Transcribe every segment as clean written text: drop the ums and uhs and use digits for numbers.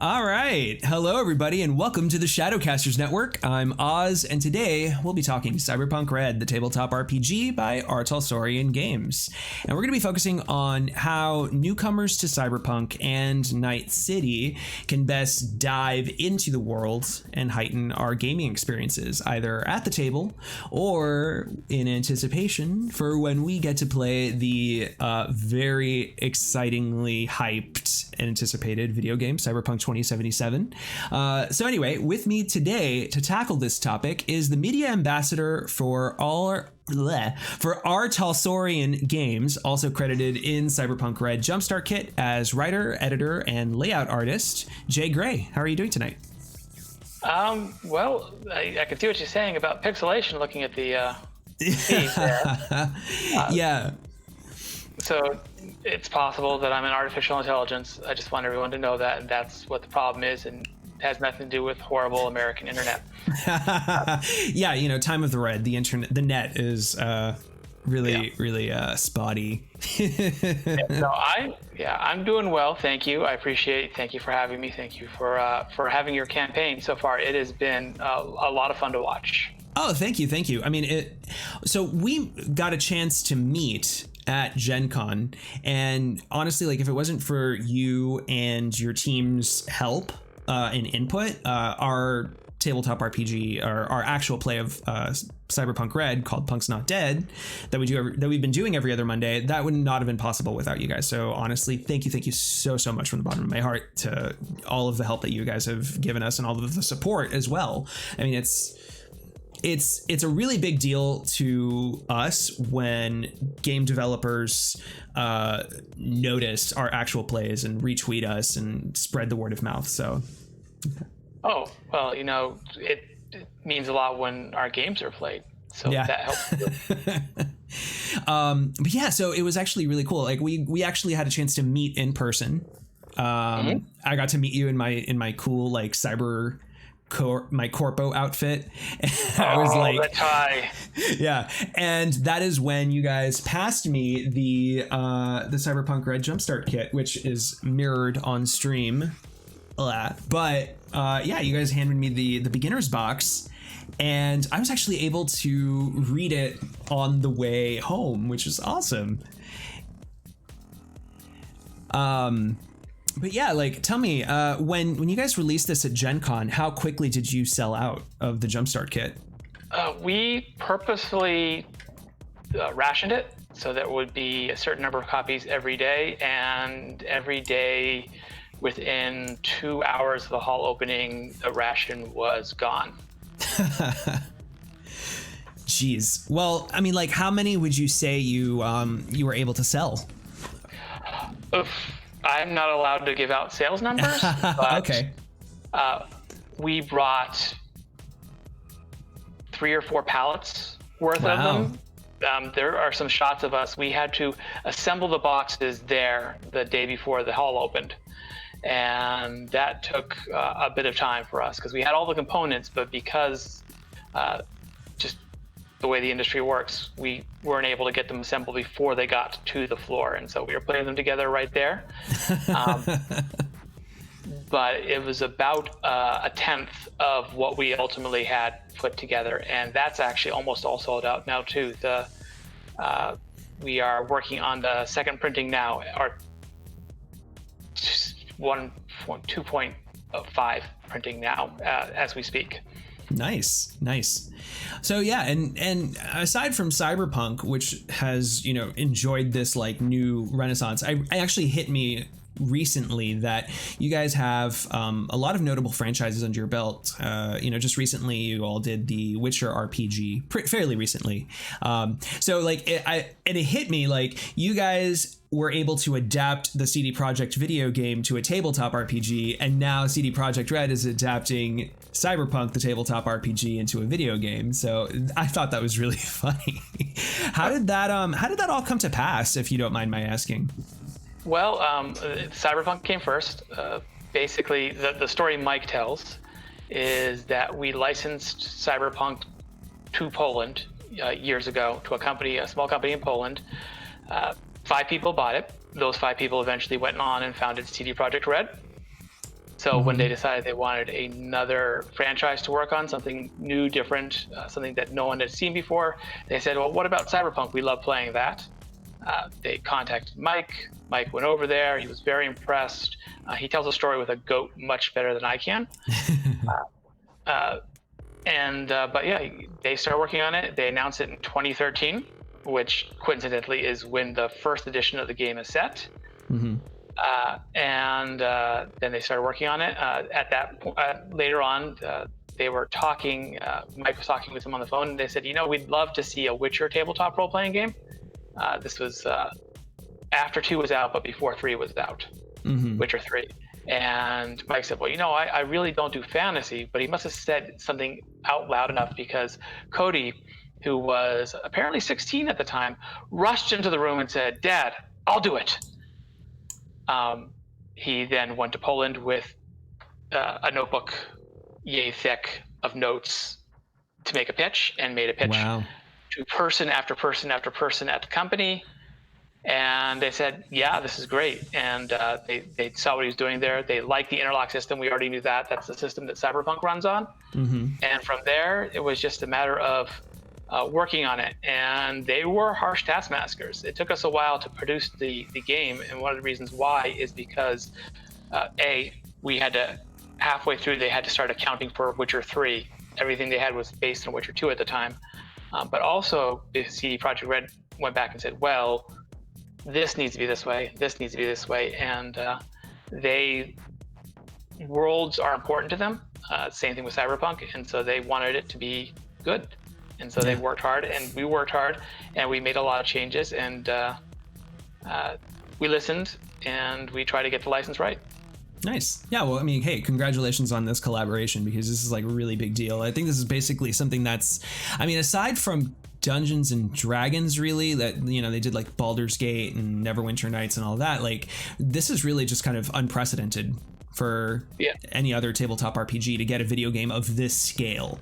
All right. Hello, everybody, and welcome to the Shadowcasters Network. I'm Oz, and today we'll be talking Cyberpunk Red, the tabletop RPG by our Talsorian games. And we're going to be focusing on how newcomers to Cyberpunk and Night City can best dive into the world and heighten our gaming experiences, either at the table or in anticipation for when we get to play the very excitingly hyped and anticipated video game, Cyberpunk 2077. So anyway, with me today to tackle this topic is the media ambassador for our Talsorian games, also credited in Cyberpunk Red Jumpstart Kit as writer, editor, and layout artist, Jay Gray. How are you doing tonight? Well, I can see what you're saying about pixelation looking at the feed there. Yeah. So it's possible that I'm an artificial intelligence. I just want everyone to know that, and that's what the problem is, and it has nothing to do with horrible American internet. Yeah, you know, time of the red, the internet, the net is really spotty. I'm doing well. Thank you. Thank you for having me. Thank you for having your campaign so far. It has been a lot of fun to watch. Oh, thank you. I mean, so we got a chance to meet at Gen Con, and honestly, like, if it wasn't for you and your team's help and input, our tabletop RPG, our actual play of Cyberpunk Red, called Punk's Not Dead, that we've been doing every other Monday, that would not have been possible without you guys. So honestly, thank you so much from the bottom of my heart to all of the help that you guys have given us and all of the support as well. I mean, it's a really big deal to us when game developers notice our actual plays and retweet us and spread the word of mouth. So, oh well, you know, it means a lot when our games are played. So yeah. That helps. But yeah, so it was actually really cool. Like we actually had a chance to meet in person. I got to meet you in my cool like my corpo outfit. I was like, the tie. Yeah, and that is when you guys passed me the Cyberpunk Red Jumpstart Kit, which is mirrored on stream. But yeah, you guys handed me the beginner's box, and I was actually able to read it on the way home, which is awesome. But yeah, like, tell me, when you guys released this at Gen Con, how quickly did you sell out of the Jumpstart Kit? We purposefully rationed it, so there would be a certain number of copies every day, and every day within 2 hours of the hall opening, the ration was gone. Jeez. Well, I mean, like, how many would you say you were able to sell? I'm not allowed to give out sales numbers, but okay. We brought 3 or 4 pallets worth of them. There are some shots of us. We had to assemble the boxes there the day before the hall opened. And that took a bit of time for us because we had all the components, but because just the way the industry works, we weren't able to get them assembled before they got to the floor. And so we were putting them together right there. But it was about a tenth of what we ultimately had put together. And that's actually almost all sold out now too. We are working on the second printing now, or 2.5 printing now as we speak. Nice. So yeah, and aside from Cyberpunk, which has, you know, enjoyed this like new renaissance, I actually hit me recently that you guys have a lot of notable franchises under your belt. You know, just recently you all did the Witcher RPG, fairly recently. So like it hit me like you guys were able to adapt the CD Projekt video game to a tabletop RPG, and now CD Projekt Red is adapting Cyberpunk, the tabletop RPG, into a video game. So I thought that was really funny. How did that all come to pass, if you don't mind my asking? Well, Cyberpunk came first. Basically, the story Mike tells is that we licensed Cyberpunk to Poland years ago to a small company in Poland. 5 people bought it. Those 5 people eventually went on and founded CD Projekt Red. So when they decided they wanted another franchise to work on, something new, different, something that no one had seen before, they said, well, what about Cyberpunk? We love playing that. They contacted Mike. Mike went over there. He was very impressed. He tells a story with a goat much better than I can. But yeah, they started working on it. They announced it in 2013, which coincidentally is when the first edition of the game is set. And then they started working on it. At that point, later on, they were talking. Mike was talking with them on the phone, and they said, we'd love to see a Witcher tabletop role-playing game. This was after 2 was out, but before 3 was out. Witcher 3. And Mike said, well, I really don't do fantasy, but he must have said something out loud enough, because Cody, who was apparently 16 at the time, rushed into the room and said, Dad, I'll do it. He then went to Poland with a notebook yay thick of notes to make a pitch, and made a pitch to person after person after person at the company. And they said, yeah, this is great. And they saw what he was doing there. They liked the interlock system. We already knew that. That's the system that Cyberpunk runs on. And from there, it was just a matter of working on it. And they were harsh taskmasters. It took us a while to produce the game. And one of the reasons why is because, we had to, halfway through, they had to start accounting for Witcher 3. Everything they had was based on Witcher 2 at the time. But also, the CD Projekt Red went back and said, well, this needs to be this way, this needs to be this way. And worlds are important to them. Same thing with Cyberpunk. And so they wanted it to be good. And so they worked hard, and we worked hard, and we made a lot of changes, and we listened, and we tried to get the license right. Nice. Yeah, well, I mean, hey, congratulations on this collaboration, because this is like a really big deal. I think this is basically something that's, I mean, aside from Dungeons and Dragons, really, that, they did like Baldur's Gate and Neverwinter Nights and all that, like, this is really just kind of unprecedented for any other tabletop RPG to get a video game of this scale.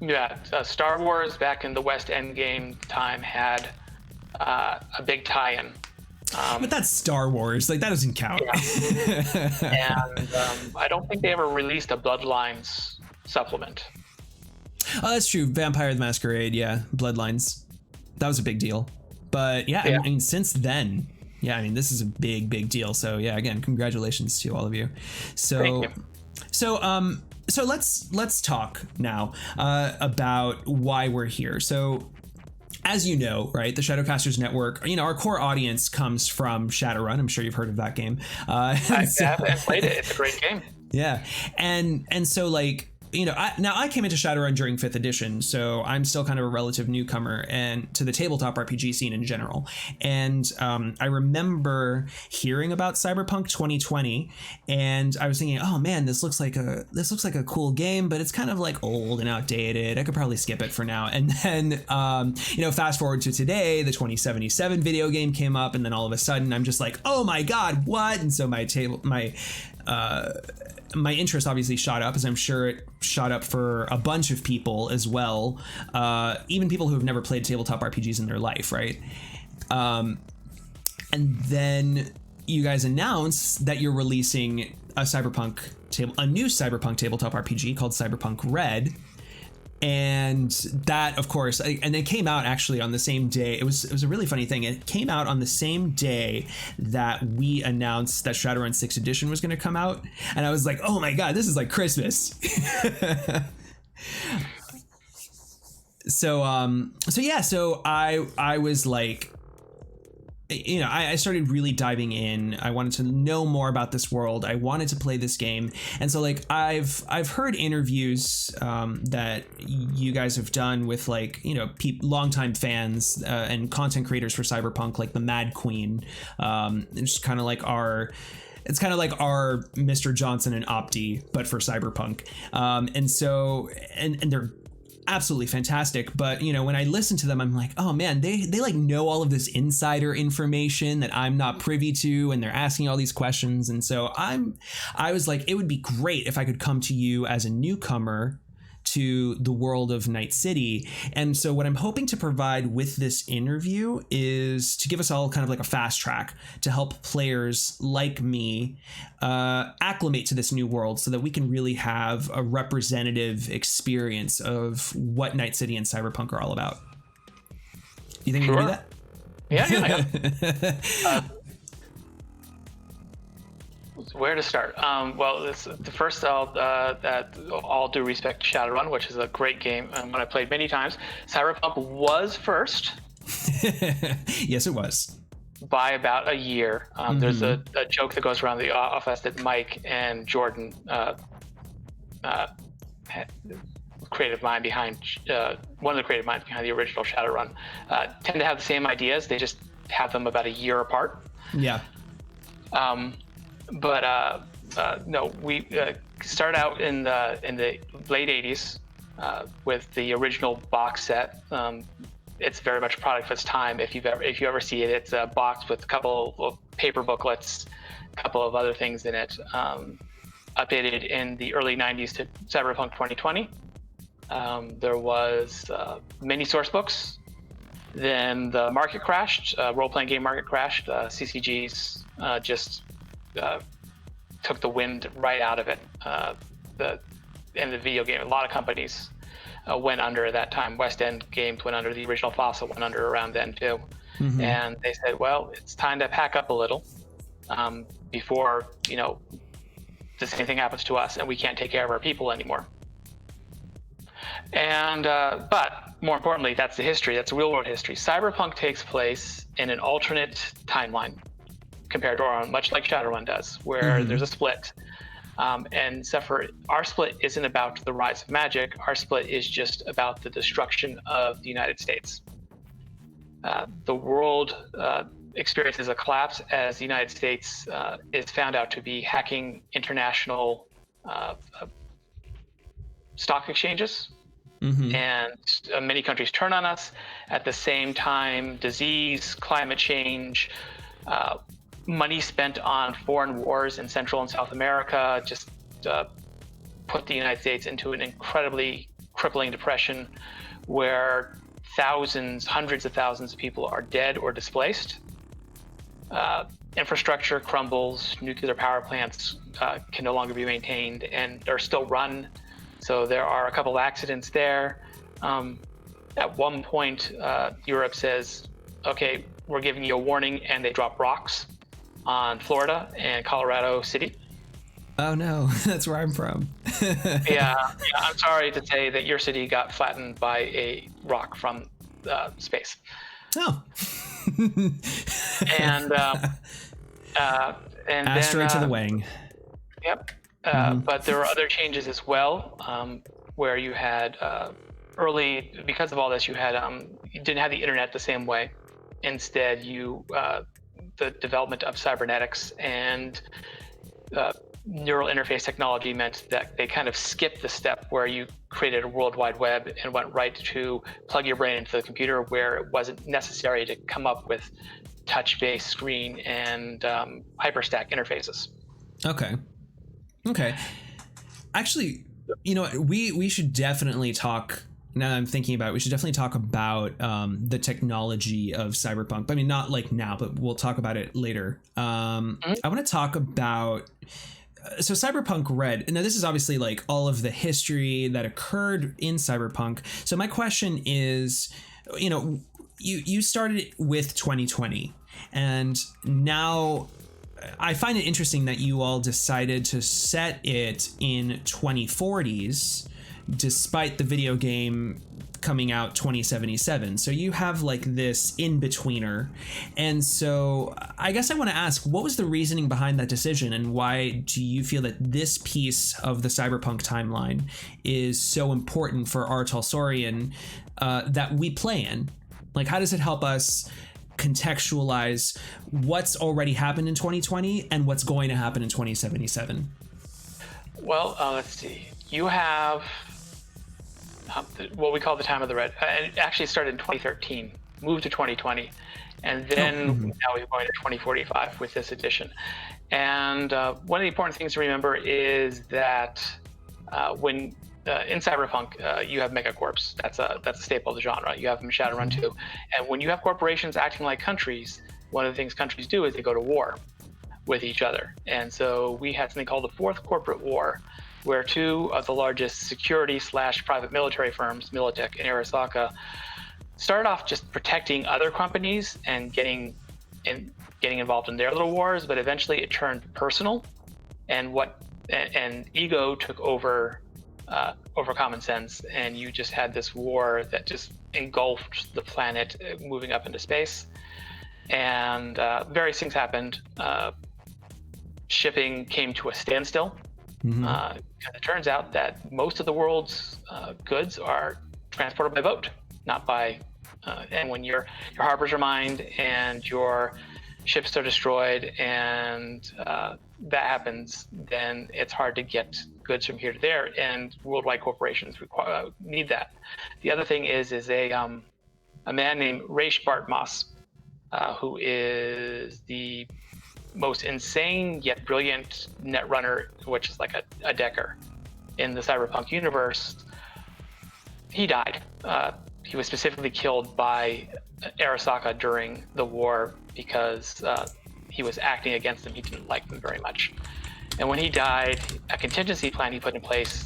Yeah, Star Wars back in the West End game time had a big tie-in. But that's Star Wars. Like, that doesn't count. Yeah. And I don't think they ever released a Bloodlines supplement. Oh, that's true. Vampire the Masquerade, yeah. Bloodlines. That was a big deal. But yeah, I mean, since then, this is a big, big deal. So yeah, again, congratulations to all of you. So, thank you. So let's talk now about why we're here. So, as you know, right, the Shadowcasters network, our core audience comes from Shadowrun. I'm sure you've heard of that game. I have and played it. It's a great game. Yeah, and so like, I came into Shadowrun during 5th edition, so I'm still kind of a relative newcomer and to the tabletop RPG scene in general. And I remember hearing about Cyberpunk 2020, and I was thinking, oh man, this looks like a cool game, but it's kind of like old and outdated. I could probably skip it for now. And then fast forward to today, the 2077 video game came up, and then all of a sudden I'm just like, oh my god, what? And so my interest obviously shot up, as I'm sure it shot up for a bunch of people as well, even people who have never played tabletop RPGs in their life, right? And then you guys announce that you're releasing a new Cyberpunk tabletop RPG called Cyberpunk Red. And that, of course, and it came out actually on the same day. It was a really funny thing. It came out on the same day that we announced that Shadowrun 6th edition was going to come out. And I was like, oh my God, this is like Christmas. So I was like, I started really diving in. I wanted to know more about this world. I wanted to play this game. And so like I've heard interviews that you guys have done with like, longtime fans and content creators for Cyberpunk, like the Mad Queen. It's kind of like our Mr. Johnson and Opti, but for Cyberpunk. And they're absolutely fantastic, but when I listen to them, I'm like, oh man, they like know all of this insider information that I'm not privy to, and they're asking all these questions. And so I was like, it would be great if I could come to you as a newcomer to the world of Night City. And so what I'm hoping to provide with this interview is to give us all kind of like a fast track to help players like me acclimate to this new world so that we can really have a representative experience of what Night City and Cyberpunk are all about. You think we can do that? Yeah. Where to start? Well, the first, all due respect to Shadowrun, which is a great game and one I played many times. Cyberpunk was first. Yes, it was. By about a year. There's a joke that goes around the office that Mike and Jordan, creative mind behind one of the creative minds behind the original Shadowrun, tend to have the same ideas. They just have them about a year apart. Yeah. No, we started out in the late 80s with the original box set. It's very much a product of its time. If you ever see it, it's a box with a couple of paper booklets, a couple of other things in it. Updated in the early 90s to Cyberpunk 2020. There was many source books. Then the market crashed. Role-playing game market crashed. CCGs just took the wind right out of it. In the video game, a lot of companies went under at that time. West End Games went under. The original Fossil went under around then too. Mm-hmm. And they said, well, it's time to pack up a little before the same thing happens to us and we can't take care of our people anymore. And but more importantly, that's the history. That's real world history. Cyberpunk takes place in an alternate timeline compared to our own, much like Shadowrun does, where there's a split. And except for our split isn't about the rise of magic. Our split is just about the destruction of the United States. The world experiences a collapse as the United States is found out to be hacking international stock exchanges. Mm-hmm. And many countries turn on us. At the same time, disease, climate change, money spent on foreign wars in Central and South America just put the United States into an incredibly crippling depression where hundreds of thousands of people are dead or displaced. Infrastructure crumbles, nuclear power plants can no longer be maintained and are still run. So there are a couple of accidents there. At one point, Europe says, okay, we're giving you a warning, and they drop rocks on Florida and Colorado City. Oh no, that's where I'm from. Yeah, I'm sorry to say that your city got flattened by a rock from space. Oh. and asteroid to the wing. Yep. But there were other changes as well, where you had because of all this, you didn't have the internet the same way. Instead, the development of cybernetics and neural interface technology meant that they kind of skipped the step where you created a World Wide Web and went right to plug your brain into the computer, where it wasn't necessary to come up with touch-based screen and hyperstack interfaces. Okay. Actually, we should definitely talk. Now that I'm thinking about it, we should definitely talk about the technology of Cyberpunk. I mean, not like now, but we'll talk about it later. I want to talk about so Cyberpunk Red. Now, this is obviously like all of the history that occurred in Cyberpunk. So my question is, you started with 2020, and now I find it interesting that you all decided to set it in 2040s, despite the video game coming out 2077. So you have like this in-betweener. And so I guess I want to ask, what was the reasoning behind that decision, and why do you feel that this piece of the Cyberpunk timeline is so important for our Talsorian that we play in? Like, how does it help us contextualize what's already happened in 2020 and what's going to happen in 2077? Well, let's see. You have what we call the Time of the Red. It actually started in 2013, moved to 2020, and then now we're going to 2045 with this edition. And one of the important things to remember is that when in Cyberpunk, you have megacorps. That's a staple of the genre. You have them in Shadowrun too. And when you have corporations acting like countries, one of the things countries do is they go to war with each other. And so we had something called the Fourth Corporate War, where two of the largest security/private military firms, Militech and Arasaka, started off just protecting other companies and getting involved in their little wars, but eventually it turned personal, and ego took over common sense, and you just had this war that just engulfed the planet, moving up into space. And various things happened. Shipping came to a standstill. And it turns out that most of the world's goods are transported by boat, not by. And when your harbors are mined and your ships are destroyed, and that happens, then it's hard to get goods from here to there, and worldwide corporations need that. The other thing is a man named Raish Bartmoss, who is the most insane yet brilliant net runner, which is like a decker in the Cyberpunk universe. He died. He was specifically killed by Arasaka during the war because he was acting against them. He didn't like them very much. And when he died, a contingency plan he put in place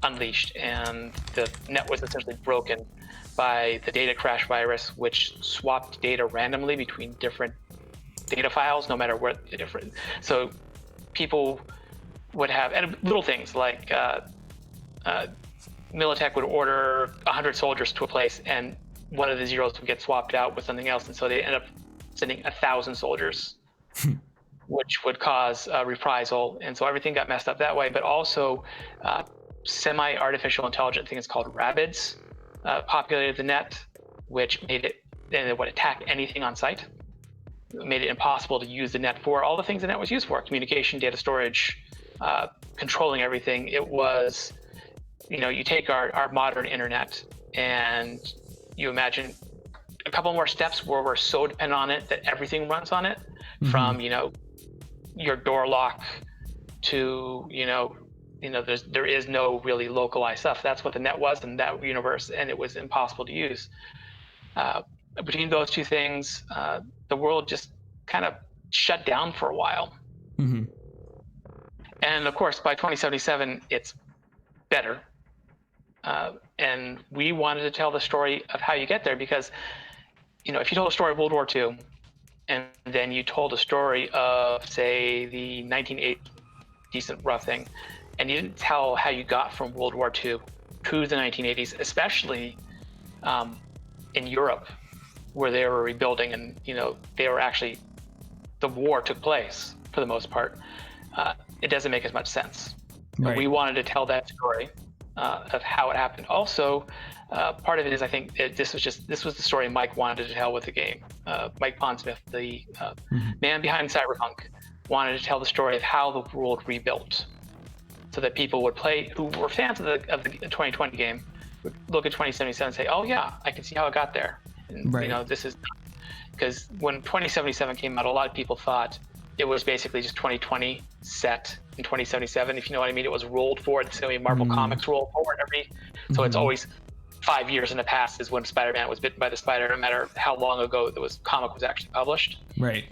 unleashed, and the net was essentially broken by the data crash virus, which swapped data randomly between different data files, no matter where the different. So people would have, and little things like Militech would order 100 soldiers to a place, and one of the zeros would get swapped out with something else, and so they end up sending 1,000 soldiers, which would cause reprisal, and so everything got messed up that way. But also, semi-artificial intelligent things called rabbits populated the net, which made it, and it would attack anything on site. It made it impossible to use the net for all the things the net was used for: communication, data storage, controlling everything. It was, you take our modern internet and you imagine a couple more steps where we're so dependent on it that everything runs on it, from your door lock to there is no really localized stuff. That's what the net was in that universe, and it was impossible to use. Between those two things, the world just kind of shut down for a while. And of course, by 2077, it's better. And we wanted to tell the story of how you get there, because if you told a story of World War II, and then you told a story of, say, the 1980s, decent rough thing, and you didn't tell how you got from World War II to the 1980s, especially in Europe, where they were rebuilding, and they were actually, the war took place for the most part. It doesn't make as much sense. Right. We wanted to tell that story of how it happened. Also, part of it is, I think this was the story Mike wanted to tell with the game. Mike Pondsmith, the man behind Cyberpunk, wanted to tell the story of how the world rebuilt, so that people would play, who were fans of the 2020 game, would look at 2077 and say, "Oh yeah, I can see how it got there." And, right. This is because when 2077 came out, a lot of people thought it was basically just 2020 set in 2077. If you know what I mean, it was rolled forward the same way Marvel Comics roll forward so it's always 5 years in the past is when Spider-Man was bitten by the spider, no matter how long ago the comic was actually published. Right.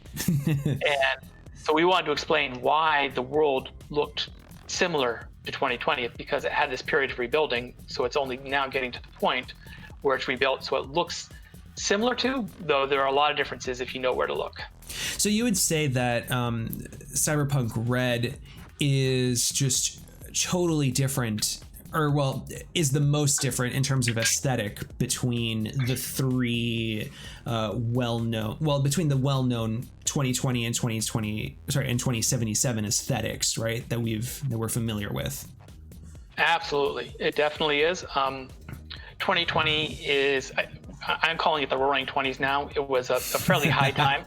And so we wanted to explain why the world looked similar to 2020, because it had this period of rebuilding. So it's only now getting to the point where it's rebuilt, so it looks similar to, though there are a lot of differences if you know where to look. So you would say that Cyberpunk Red is just totally different, or is the most different in terms of aesthetic between the three between the well-known 2020 and 2077 aesthetics, right? That we're familiar with. Absolutely, it definitely is. 2020 is, I'm calling it the Roaring 20s now. It was a fairly high time.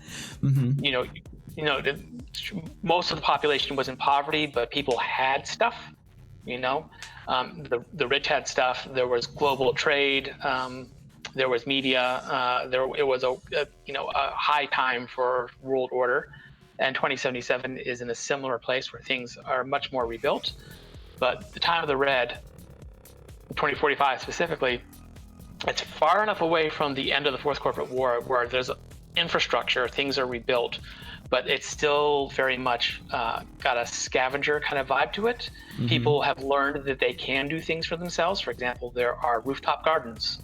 Most of the population was in poverty, but people had stuff. The rich had stuff. There was global trade. There was media. It was a high time for world order. And 2077 is in a similar place where things are much more rebuilt. But the time of the Red 2045 specifically, it's far enough away from the end of the Fourth Corporate War where there's infrastructure, things are rebuilt, but it's still very much got a scavenger kind of vibe to it. Mm-hmm. People have learned that they can do things for themselves. For example, there are rooftop gardens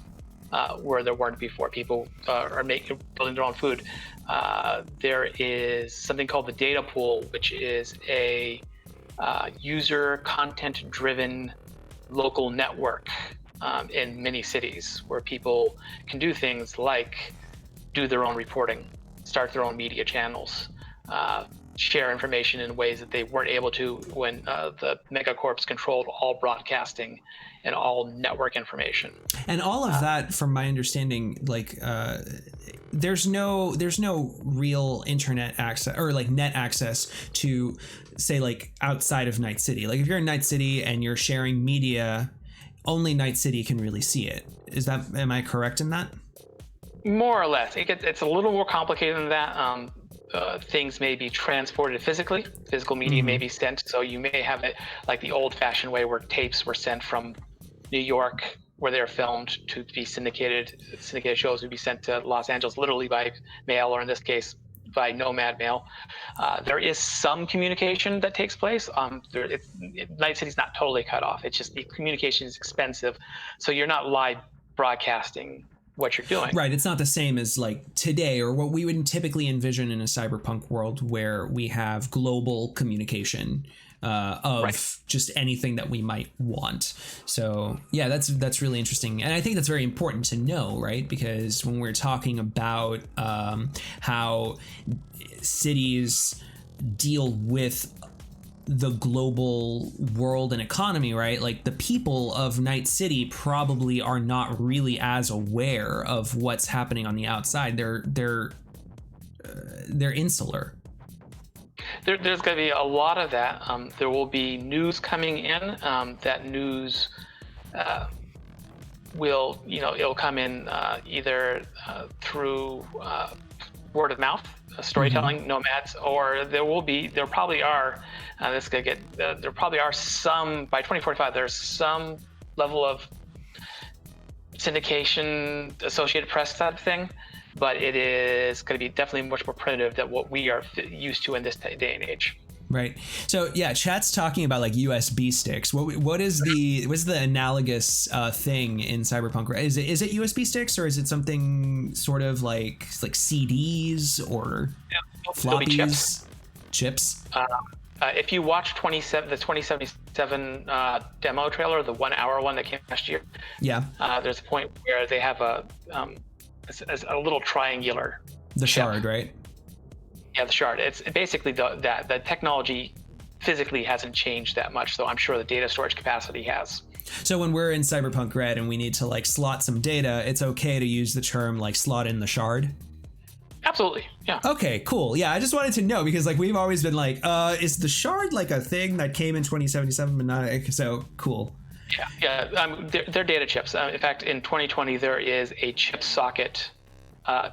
where there weren't before. People are building their own food. There is something called the data pool, which is a user content-driven local network in many cities where people can do things like do their own reporting, start their own media channels, share information in ways that they weren't able to when the megacorps controlled all broadcasting and all network information. And all of that, from my understanding, like there's no real internet access or like net access to, say, like outside of Night City. Like if you're in Night City and you're sharing media, only Night City can really see it. Am I correct in that? More or less. It's a little more complicated than that. Things may be transported physically. Physical media may be sent. So you may have it like the old-fashioned way where tapes were sent from New York, where they're filmed, to be syndicated. Syndicated shows would be sent to Los Angeles literally by mail, or in this case, by nomad mail. There is some communication that takes place. Night City's not totally cut off. It's just the communication is expensive. So you're not live broadcasting what you're doing. Right. It's not the same as like today, or what we would typically envision in a cyberpunk world where we have global communication of just anything that we might want. So yeah, that's really interesting. And I think that's very important to know, right? Because when we're talking about how cities deal with the global world and economy, right? Like the people of Night City probably are not really as aware of what's happening on the outside. They're insular. There's going to be a lot of that. There will be news coming in. That news will, it'll come in either through word of mouth, storytelling, nomads, or there probably are some, by 2045, there's some level of syndication, Associated Press type thing, but it is going to be definitely much more primitive than what we are used to in this day and age. Right. So yeah, chat's talking about like USB sticks. What's the analogous thing in Cyberpunk? Is it USB sticks, or is it something sort of like CDs or floppies? Chips. If you watch the 2077 demo trailer, the 1 hour one that came last year, there's a point where they have a little triangular the chip. Shard, right? Yeah, the Shard. It's basically the technology physically hasn't changed that much, so I'm sure the data storage capacity has. So when we're in Cyberpunk Red and we need to like slot some data, it's okay to use the term like slot in the Shard? Absolutely, yeah. Okay, cool. Yeah, I just wanted to know because like we've always been like, is the Shard like a thing that came in 2077 but not so cool? Yeah. They're data chips. In fact, in 2020 there is a chip socket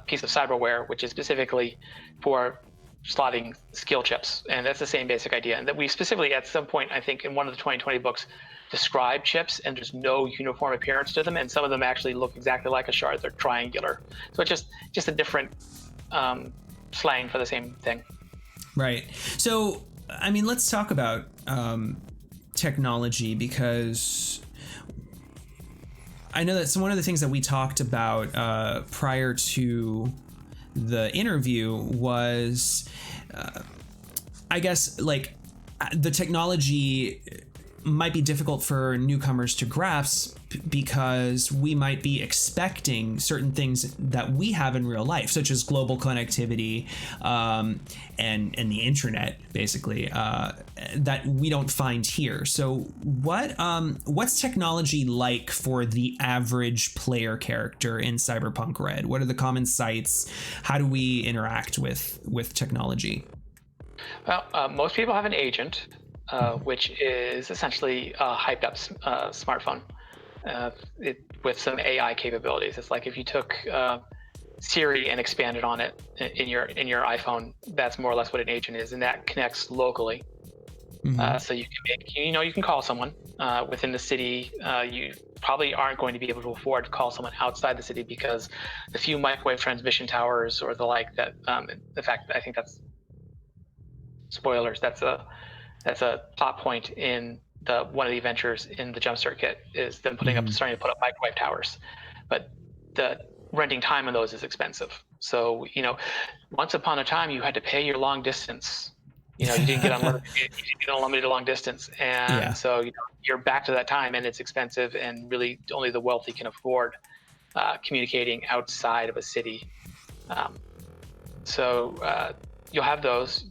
piece of cyberware which is specifically for slotting skill chips, and that's the same basic idea. And that we specifically at some point, I think in one of the 2020 books, describe chips, and there's no uniform appearance to them, and some of them actually look exactly like a Shard. They're triangular, so it's just a different slang for the same thing. Right. So I mean, let's talk about technology, because I know that's one of the things that we talked about prior to the interview was I guess like the technology might be difficult for newcomers to grasp because we might be expecting certain things that we have in real life, such as global connectivity and the internet, basically, that we don't find here. So what's technology like for the average player character in Cyberpunk Red? What are the common sites? How do we interact with technology? Well, most people have an agent, which is essentially a hyped up smartphone with some AI capabilities. It's like if you took Siri and expanded on it in your iPhone, that's more or less what an agent is, and that connects locally. So you can make, you can call someone within the city. You probably aren't going to be able to afford to call someone outside the city because the few microwave transmission towers or the like that. In fact, I think that's spoilers. That's a plot point in one of the adventures in the Jumpstart Kit is them starting to put up microwave towers, but the renting time on those is expensive. So once upon a time you had to pay your long distance. You didn't get unlimited long distance, and so you're back to that time, and it's expensive, and really only the wealthy can afford communicating outside of a city. So you'll have those.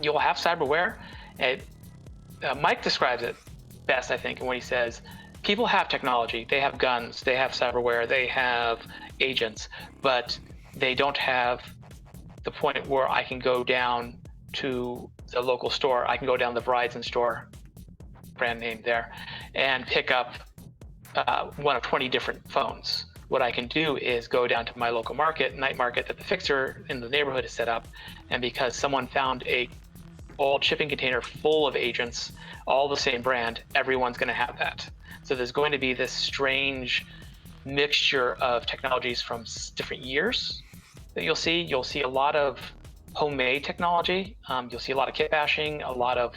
You'll have cyberware. Mike describes it best, I think, when he says people have technology, they have guns, they have cyberware, they have agents, but they don't have the point where I can go down to the local store. I can go down the Verizon store, brand name there, and pick up one of 20 different phones. What I can do is go down to my local night market that the fixer in the neighborhood is set up, and because someone found a old shipping container full of agents, all the same brand, everyone's going to have that. So there's going to be this strange mixture of technologies from different years that you'll see. You'll see a lot of homemade technology. You'll see a lot of kit bashing, a lot of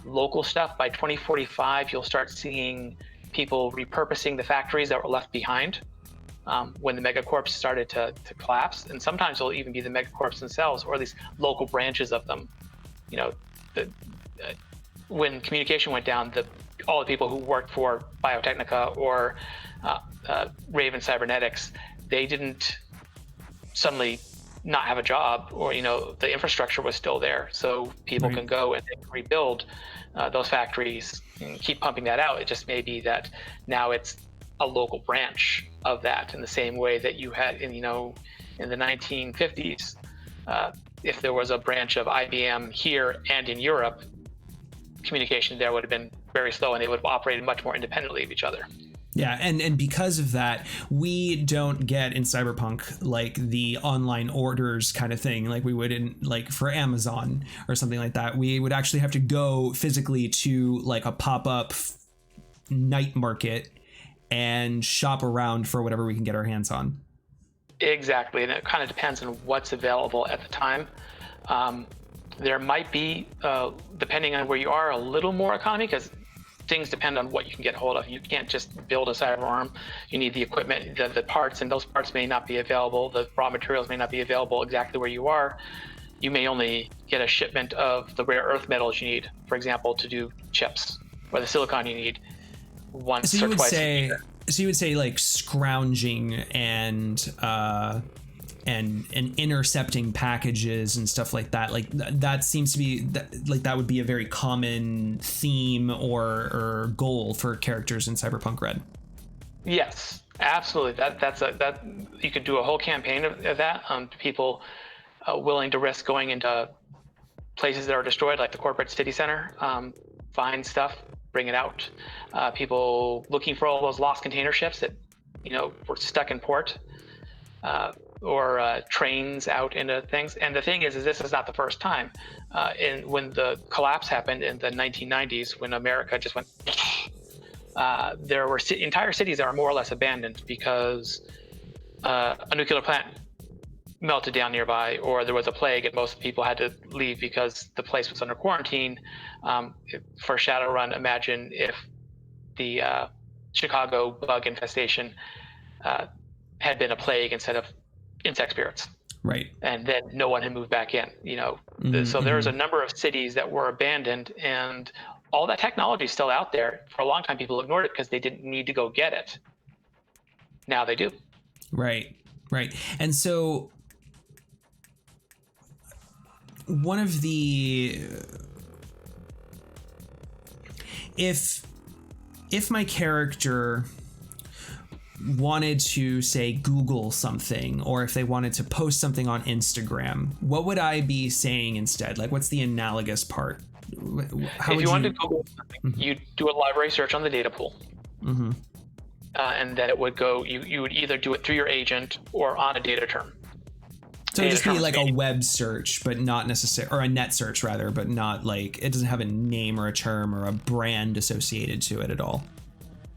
local stuff. By 2045, you'll start seeing people repurposing the factories that were left behind when the megacorps started to collapse. And sometimes it'll even be the megacorps themselves, or at least local branches of them. When communication went down, all the people who worked for Biotechnica or Raven Cybernetics, they didn't suddenly not have a job, or the infrastructure was still there, so people can go and they can rebuild those factories and keep pumping that out. It just may be that now it's a local branch of that, in the same way that you had in the 1950s. If there was a branch of IBM here and in Europe, communication there would have been very slow, and they would have operated much more independently of each other. Yeah, and because of that, we don't get in Cyberpunk like the online orders kind of thing like we would in like for Amazon or something like that. We would actually have to go physically to like a pop-up night market and shop around for whatever we can get our hands on. Exactly, and it kind of depends on what's available at the time. There might be, depending on where you are, a little more economy, because things depend on what you can get hold of. You can't just build a cyberarm. You need the equipment, the parts, and those parts may not be available. The raw materials may not be available exactly where you are. You may only get a shipment of the rare earth metals you need, for example, to do chips, or the silicon you need once or twice a year. So you would say like scrounging and intercepting packages and stuff like that. Like that seems to be that would be a very common theme or goal for characters in Cyberpunk Red. Yes, absolutely. That you could do a whole campaign of that. People willing to risk going into places that are destroyed, like the corporate city center, find stuff, bring it out. People looking for all those lost container ships that were stuck in port, or trains out into things. And the thing is this is not the first time. When the collapse happened in the 1990s, when America just went, there were entire cities that were more or less abandoned because a nuclear plant melted down nearby, or there was a plague and most people had to leave because the place was under quarantine. For Shadowrun, imagine if the Chicago bug infestation had been a plague instead of insect spirits. Right. And then no one had moved back in, So there's a number of cities that were abandoned, and all that technology is still out there. For a long time, people ignored it because they didn't need to go get it. Now they do. Right. And so one of the, if my character wanted to say Google something, or if they wanted to post something on Instagram, what would I be saying instead? Like, what's the analogous part? If you wanted to Google something, you'd do a library search on the data pool. And then it would go, you would either do it through your agent or on a data term. So it'd just be like a web search, but not necessarily, or a net search rather, but not like, it doesn't have a name or a term or a brand associated to it at all.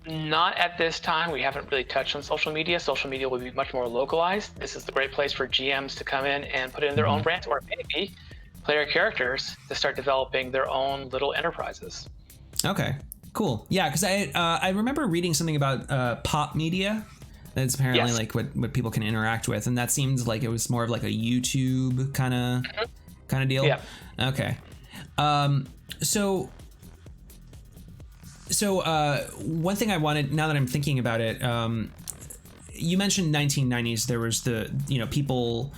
Not at this time. We haven't really touched on social media. Social media will be much more localized. This is the great place for GMs to come in and put in their own brands, or maybe player characters to start developing their own little enterprises. Okay, cool. Yeah, because I remember reading something about pop media. That's apparently like what people can interact with, and that seems like it was more of like a YouTube kind of deal. Yeah. Okay. So one thing I wanted, now that I'm thinking about it, you mentioned 1990s. There was people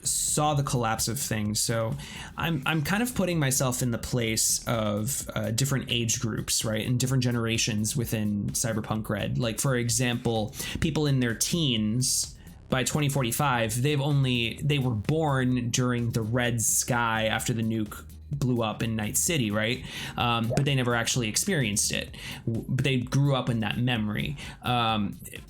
saw the collapse of things. So I'm kind of putting myself in the place of different age groups, right, and different generations within Cyberpunk Red. Like, for example, people in their teens. By 2045, they were born during the red sky after the nuke blew up in Night City, right? But they never actually experienced it. But they grew up in that memory.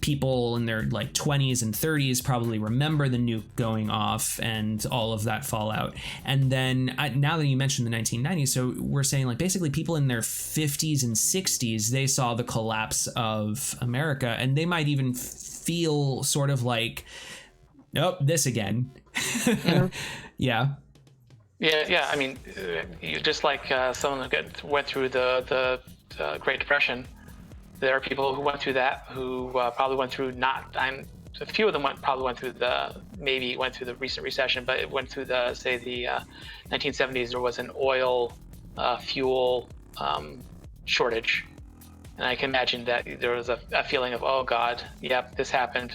People in their like 20s and 30s probably remember the nuke going off and all of that fallout. And then now that you mentioned the 1990s, so we're saying like basically people in their 50s and 60s, they saw the collapse of America, and they might even feel sort of like, nope, this again. Yeah. Yeah. I mean, just like someone who went through the Great Depression, there are people who went through that who probably went through a few of them probably went through the recent recession, but it went through the 1970s. There was an oil fuel shortage, and I can imagine that there was a feeling of, oh God, yep, this happened,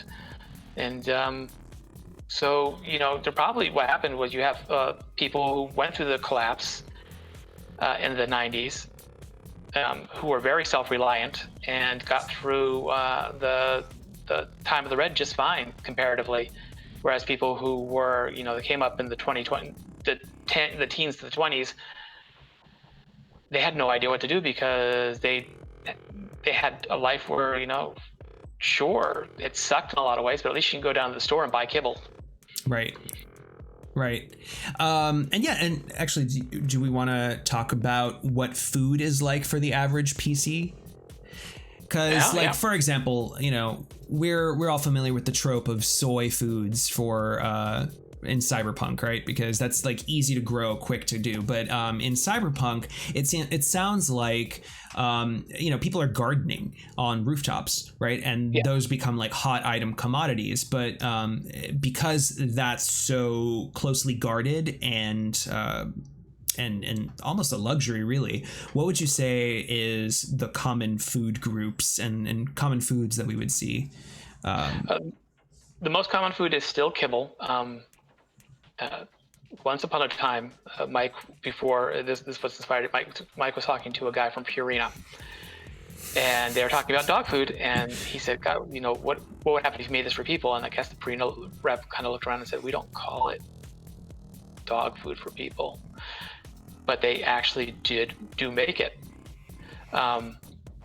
and so, what happened was you have people who went through the collapse in the 90s, who were very self-reliant and got through the time of the Red just fine comparatively, whereas people who were, they came up in the 2020, the teens to the 20s, they had no idea what to do because they had a life where, sure, it sucked in a lot of ways, but at least you can go down to the store and buy kibble. Right. And actually, do we want to talk about what food is like for the average PC? Because, for example, we're all familiar with the trope of soy foods for in Cyberpunk, right? Because that's like easy to grow, quick to do. But in Cyberpunk, it sounds like people are gardening on rooftops, right? And those become like hot item commodities. But because that's so closely guarded and almost a luxury, really, what would you say is the common food groups and common foods that we would see? The most common food is still kibble. Once upon a time, Mike, before this was inspired, Mike was talking to a guy from Purina, and they were talking about dog food, and he said, God, what would happen if you made this for people? And I guess the Purina rep kind of looked around and said, we don't call it dog food for people, but they actually do make it.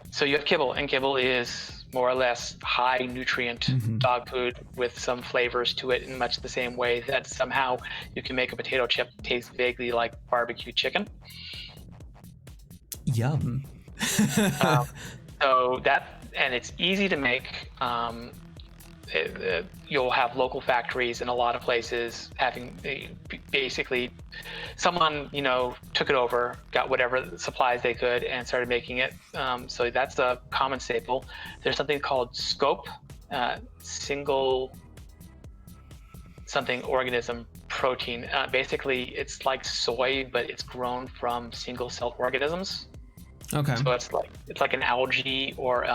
So you have kibble, and kibble is more or less high nutrient dog food with some flavors to it in much the same way that somehow you can make a potato chip taste vaguely like barbecue chicken. Yum. So it's easy to make. You'll have local factories in a lot of places having basically someone took it over, got whatever supplies they could, and started making it. So that's a common staple. There's something called scope, single something organism protein. Basically, it's like soy, but it's grown from single cell organisms. Okay. So it's like an algae or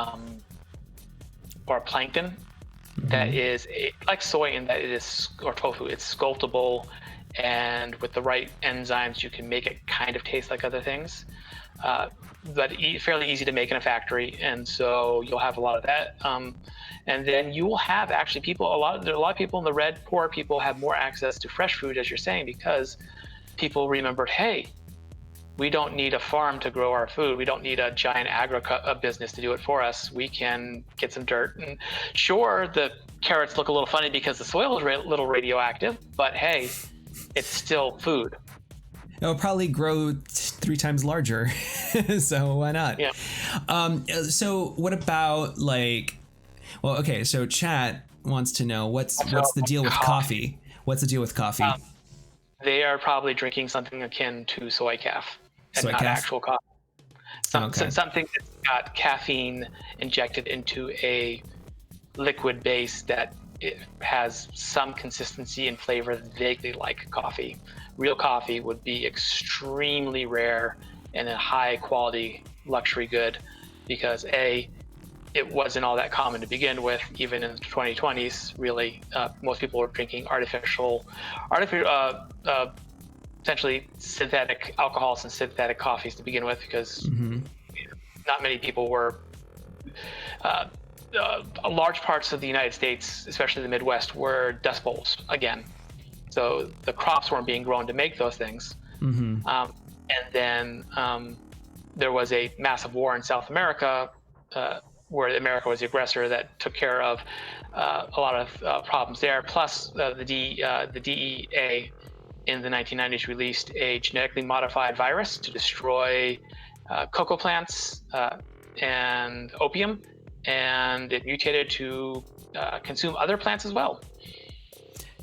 plankton. That is like soy in that it is, or tofu, it's sculptable, and with the right enzymes you can make it kind of taste like other things, but fairly easy to make in a factory, and so you'll have a lot of that, and then you will have actually there are a lot of people in the Red, poor people, have more access to fresh food, as you're saying, because people remembered, hey, we don't need a farm to grow our food. We don't need a giant business to do it for us. We can get some dirt. And sure, the carrots look a little funny because the soil is a little radioactive, but hey, it's still food. It'll probably grow 3 times larger, so why not? Yeah. So what about like, well, okay, so chat wants to know what's the deal with coffee? What's the deal with coffee? They are probably drinking something akin to soy calf, and Soy not calf? actual coffee. Something that's got caffeine injected into a liquid base that it has some consistency and flavor vaguely like coffee. Real coffee would be extremely rare and a high quality luxury good because it wasn't all that common to begin with, even in the 2020s. Really, most people were drinking artificial, essentially synthetic alcohols and synthetic coffees to begin with, because not many people were. Large parts of the United States, especially the Midwest, were Dust Bowls again. So the crops weren't being grown to make those things. And then there was a massive war in South America where America was the aggressor that took care of a lot of problems there. Plus, the DEA in the 1990s released a genetically modified virus to destroy cocoa plants and opium, and it mutated to consume other plants as well.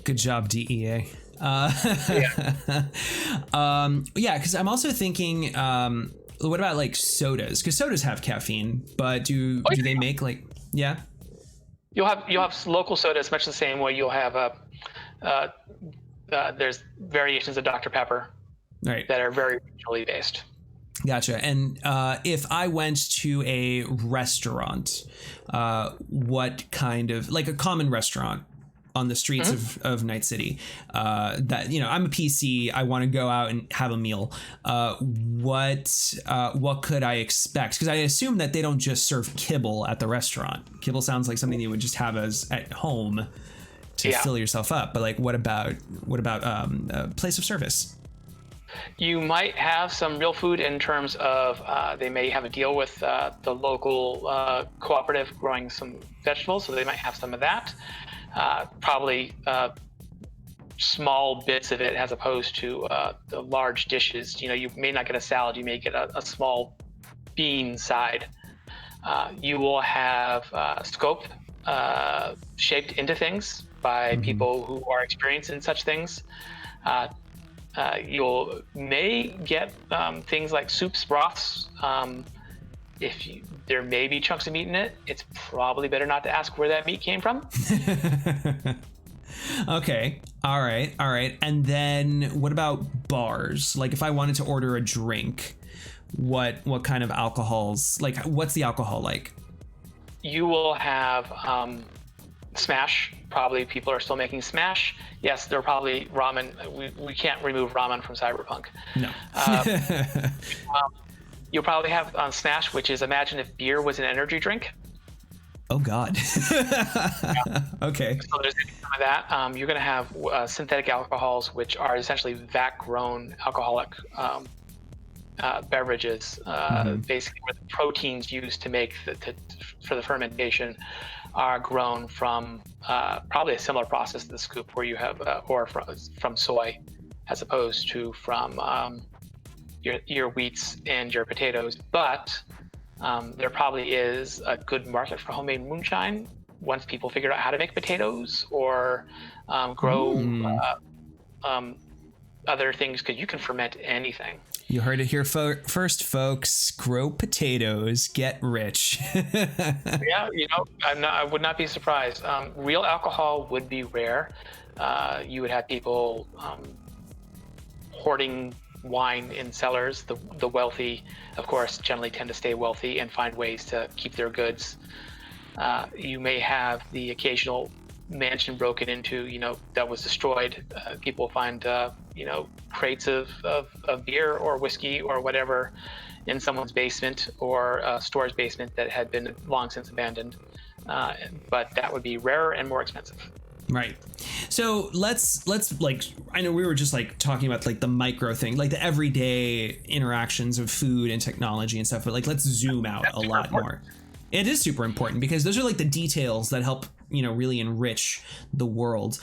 Good job, DEA. Because I'm also thinking, what about like sodas? Because sodas have caffeine, but do they make like, yeah? You'll have local sodas much the same way you'll have there's variations of Dr. Pepper, right, that are very regionally based. Gotcha. And if I went to a restaurant, what kind of, like a common restaurant on the streets of Night City, that, you know, I'm a PC, I want to go out and have a meal. What could I expect? Because I assume that they don't just serve kibble at the restaurant. Kibble sounds like something you would just have as at home to fill yourself up. But like, what about place of service? You might have some real food in terms of they may have a deal with the local cooperative growing some vegetables, so they might have some of that. Probably small bits of it as opposed to the large dishes. You know, you may not get a salad, you may get a small bean side. You will have scope shaped into things by people who are experienced in such things. You may get things like soups, broths. There may be chunks of meat in it, it's probably better not to ask where that meat came from. Okay. All right. And then what about bars? Like if I wanted to order a drink, what kind of alcohols? Like what's the alcohol like? You will have Smash. Probably people are still making Smash. Yes, there are probably ramen. We can't remove ramen from Cyberpunk. No. You'll probably have Smash, which is, imagine if beer was an energy drink. Oh God. Okay. So there's some of that. You're going to have synthetic alcohols, which are essentially vat-grown alcoholic beverages, basically where the proteins used to make for the fermentation are grown from probably a similar process to the scoop, where you have or from soy, as opposed to from your wheats and your potatoes. But there probably is a good market for homemade moonshine once people figure out how to make potatoes or grow other things, because you can ferment anything. You heard it here first, folks. Grow potatoes, get rich. Yeah, you know, I would not be surprised. Real alcohol would be rare. You would have people hoarding wine in cellars. The wealthy, of course, generally tend to stay wealthy and find ways to keep their goods. You may have the occasional mansion broken into, you know, that was destroyed. People find, you know, crates of beer or whiskey or whatever in someone's basement or storage basement that had been long since abandoned. But that would be rarer and more expensive. Right. So let's like, I know we were just like talking about like the micro thing, like the everyday interactions of food and technology and stuff, but like let's zoom out a lot more. It is super important because those are like the details that help really enrich the world.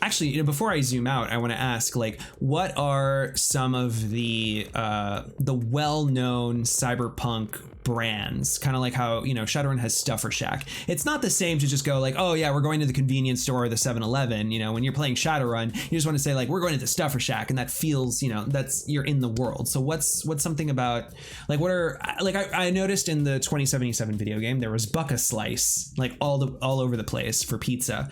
Actually, before I zoom out, I want to ask, like, what are some of the well-known cyberpunk brands? Kind of like how, Shadowrun has Stuffer Shack. It's not the same to just go like, oh yeah, we're going to the convenience store or the 7-Eleven. When you're playing Shadowrun, you just want to say like, we're going to the Stuffer Shack, and that feels, that's, you're in the world. So what's something about, like, what are, like, I noticed in the 2077 video game there was Buck a Slice, like all over the place for pizza.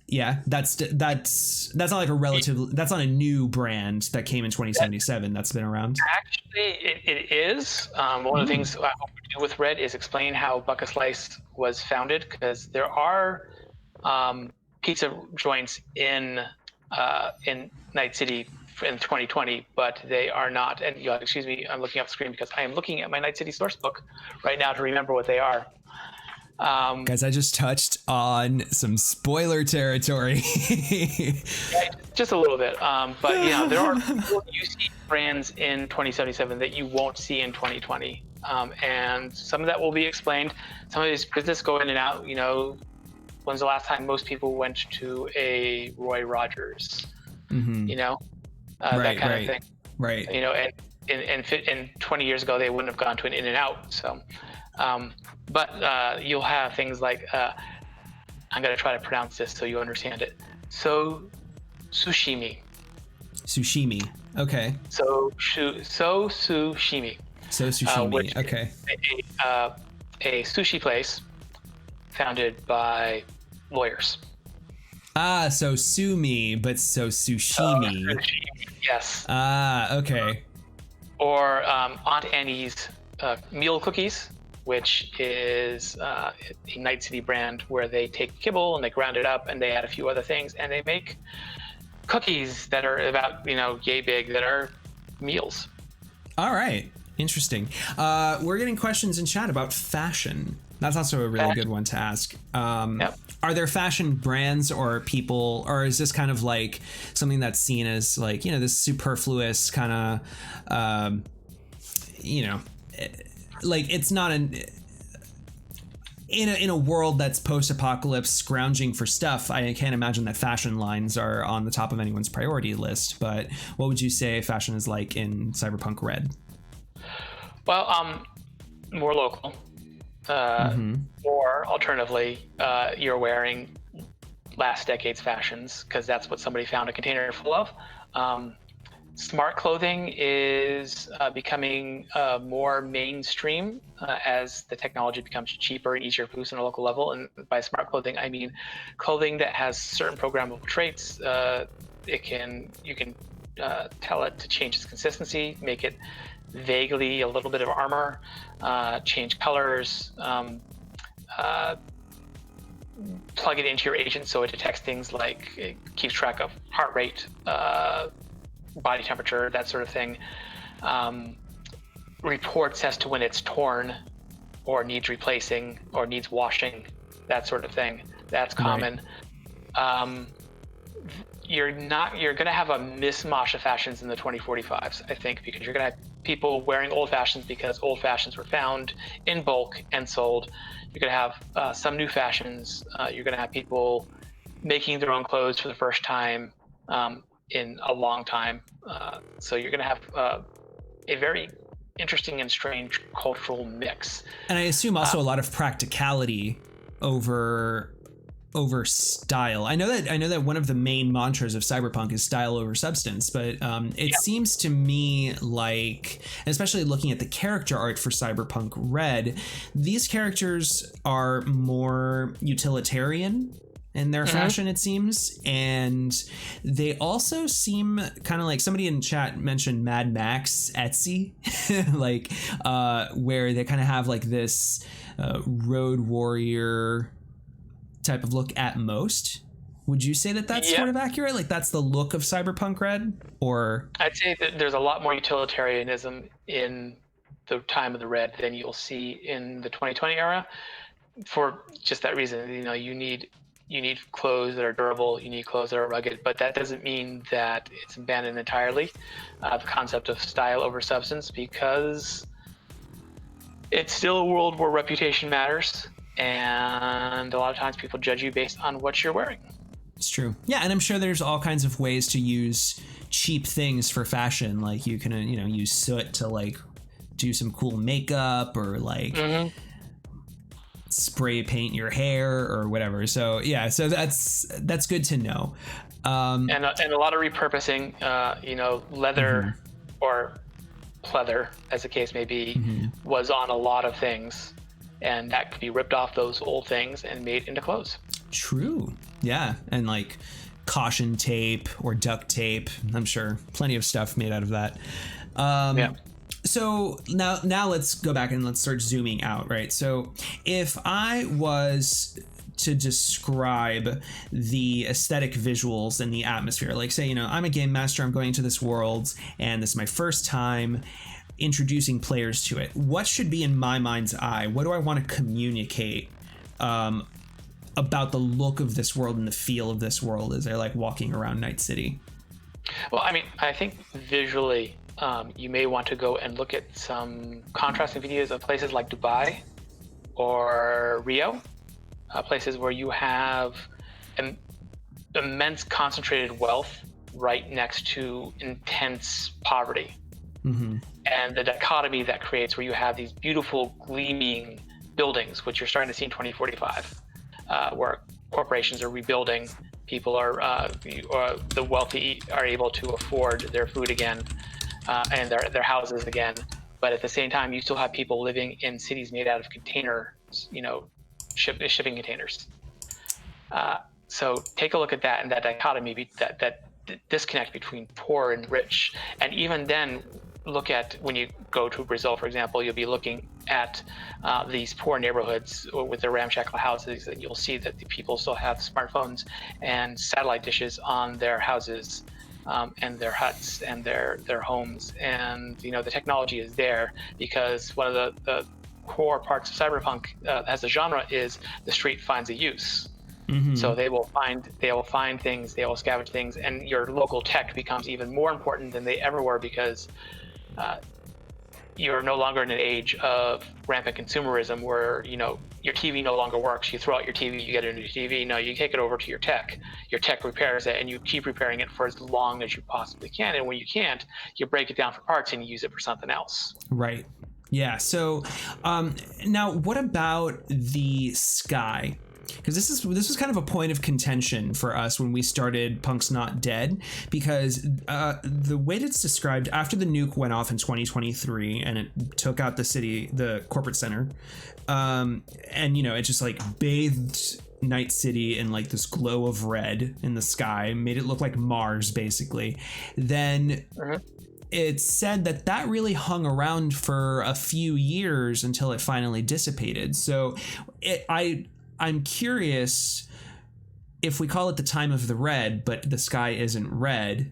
Yeah, that's not like that's not a new brand that came in 2077. That's been around. Actually, it is. One of the things I hope to do with Red is explain how Buck a Slice was founded, because there are pizza joints in Night City in 2020, but they are not. And excuse me, I'm looking off the screen because I am looking at my Night City source book right now to remember what they are. Guys, I just touched on some spoiler territory. Yeah, just a little bit. But there are you see brands in 2077 that you won't see in 2020. And some of that will be explained. Some of these business go in and out. When's the last time most people went to a Roy Rogers? That kind of thing. Right. And 20 years ago, they wouldn't have gone to an In-N-Out. So, but you'll have things like, I'm going to try to pronounce this so you understand it. So, sushimi. Sushimi. Okay. So sushimi. So sushimi. Okay. A sushi place founded by lawyers. So sue me, but so sushimi. Yes. Okay. Or Aunt Annie's meal cookies, which is a Night City brand where they take kibble and they ground it up and they add a few other things and they make cookies that are about yay big that are meals. All right, interesting. We're getting questions in chat about fashion. That's also a really good one to ask. Yep. Are there fashion brands or people, or is this kind of like something that's seen as like, this superfluous kind of, like it's not in a world that's post-apocalypse scrounging for stuff, I can't imagine that fashion lines are on the top of anyone's priority list. But what would you say fashion is like in Cyberpunk Red? Well, more local. Or alternatively, you're wearing last decade's fashions because that's what somebody found a container full of. Smart clothing is becoming more mainstream as the technology becomes cheaper and easier to produce on a local level. And by smart clothing, I mean clothing that has certain programmable traits. You can tell it to change its consistency, make it vaguely a little bit of armor, change colors, plug it into your agent so it detects things like it keeps track of heart rate, body temperature, that sort of thing. Reports as to when it's torn or needs replacing or needs washing, that sort of thing. That's common. Right. You're going to have a mishmash of fashions in the 2045s, I think, because you're going to have people wearing old fashions because old fashions were found in bulk and sold. You're going to have some new fashions. You're going to have people making their own clothes for the first time in a long time. So you're going to have a very interesting and strange cultural mix. And I assume also a lot of practicality over style. I know that one of the main mantras of Cyberpunk is style over substance, but it seems to me like, especially looking at the character art for Cyberpunk Red, these characters are more utilitarian in their fashion, it seems, and they also seem kind of like, somebody in chat mentioned Mad Max Etsy, like where they kind of have like this road warrior type of look at most. Would you say that that's sort of accurate? Like that's the look of Cyberpunk Red? Or I'd say that there's a lot more utilitarianism in the time of the Red than you'll see in the 2020 era, for just that reason. You need clothes that are durable, you need clothes that are rugged, but that doesn't mean that it's abandoned entirely, the concept of style over substance, because it's still a world where reputation matters. and a lot of times people judge you based on what you're wearing. It's true. Yeah, and I'm sure there's all kinds of ways to use cheap things for fashion. Like you can, use soot to like do some cool makeup or like spray paint your hair or whatever. So yeah, so that's good to know. And a lot of repurposing, leather or pleather, as the case may be, was on a lot of things, and that could be ripped off those old things and made into clothes. True. Yeah, and like caution tape or duct tape. I'm sure plenty of stuff made out of that. Yeah. So now let's go back and let's start zooming out, right? So if I was to describe the aesthetic visuals and the atmosphere, like say, I'm a game master, I'm going into this world and this is my first time introducing players to it. What should be in my mind's eye? What do I want to communicate about the look of this world and the feel of this world as they're like walking around Night City? Well, I mean, I think visually, you may want to go and look at some contrasting videos of places like Dubai or Rio, places where you have an immense concentrated wealth right next to intense poverty. And the dichotomy that creates where you have these beautiful gleaming buildings, which you're starting to see in 2045, where corporations are rebuilding, people are the wealthy are able to afford their food again, and their houses again. But at the same time, you still have people living in cities made out of containers, shipping containers. So take a look at that and that dichotomy, that disconnect between poor and rich. And even then, look at when you go to Brazil, for example, you'll be looking at these poor neighborhoods with their ramshackle houses, and you'll see that the people still have smartphones and satellite dishes on their houses, and their huts and their homes. And the technology is there because one of the core parts of cyberpunk as a genre is the street finds a use. So they will find things, they will scavenge things, and your local tech becomes even more important than they ever were, because you're no longer in an age of rampant consumerism where your TV no longer works. You throw out your TV, you get a new TV. No, you take it over to your tech. Your tech repairs it, and you keep repairing it for as long as you possibly can. And when you can't, you break it down for parts and you use it for something else. Right. Yeah. So now, what about the sky? Because this was kind of a point of contention for us when we started Punk's Not Dead, because the way that it's described, after the nuke went off in 2023 and it took out the city, the corporate center, and it just like bathed Night City in like this glow of red in the sky, made it look like Mars basically. Then it's said that really hung around for a few years until it finally dissipated. So I'm curious, if we call it the time of the red, but the sky isn't red,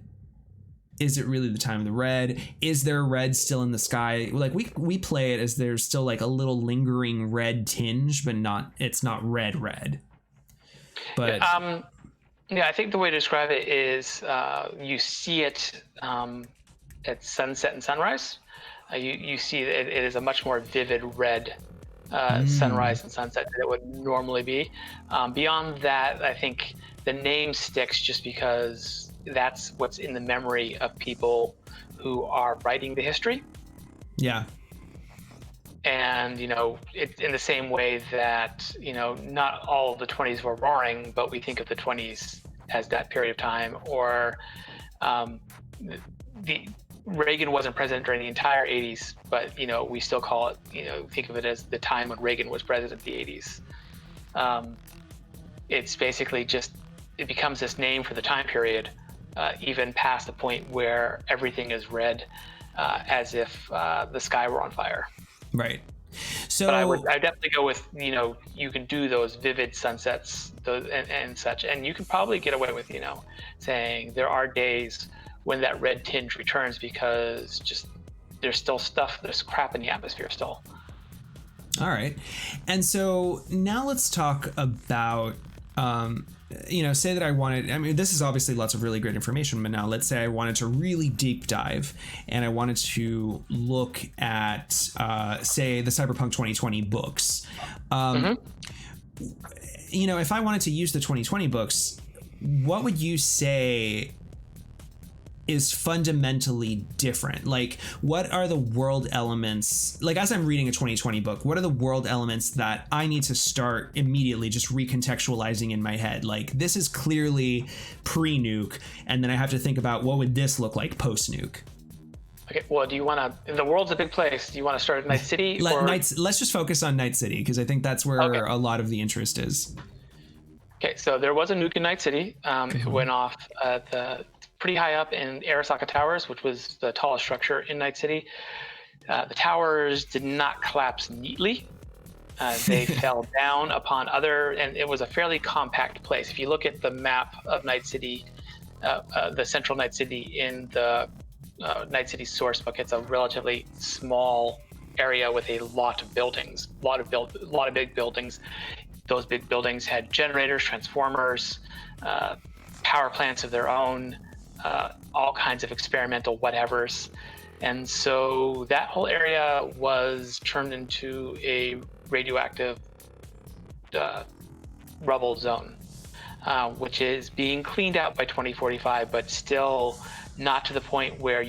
is it really the time of the red? Is there red still in the sky? Like we play it as there's still like a little lingering red tinge, but it's not red. But I think the way to describe it is you see it at sunset and sunrise. You see it is a much more vivid red sunrise and sunset than it would normally be. Beyond that, I think the name sticks just because that's what's in the memory of people who are writing the history. Yeah. And it's in the same way that not all of the 20s were roaring, but we think of the 20s as that period of time. Or Reagan wasn't president during the entire 80s, but we still call it, think of it as the time when Reagan was president, the 80s. It's basically it becomes this name for the time period, even past the point where everything is red, as if the sky were on fire. Right. So, but I definitely go with, you can do those vivid sunsets and such, and you can probably get away with, saying there are days when that red tinge returns, because there's still there's crap in the atmosphere still. All right. And so now let's talk about say that I wanted, I mean, this is obviously lots of really great information, but now let's say I wanted to really deep dive and I wanted to look at, say, the Cyberpunk 2020 books. If I wanted to use the 2020 books, what would you say is fundamentally different? Like, what are the world elements, like as I'm reading a 2020 book, what are the world elements that I need to start immediately just recontextualizing in my head? Like, this is clearly pre-nuke, and then I have to think about what would this look like post-nuke. Okay, well, do you want to, the world's a big place, do you want to start at Night City? Let's just focus on Night City, because I think that's where a lot of the interest is. Okay, so there was a nuke in Night City. It went off pretty high up in Arasaka Towers, which was the tallest structure in Night City. The towers did not collapse neatly. They fell down upon and it was a fairly compact place. If you look at the map of Night City, the central Night City in the Night City source book, it's a relatively small area with a lot of buildings, a lot of big buildings. Those big buildings had generators, transformers, power plants of their own, all kinds of experimental whatevers. And so that whole area was turned into a radioactive rubble zone, which is being cleaned out by 2045, but still not to the point where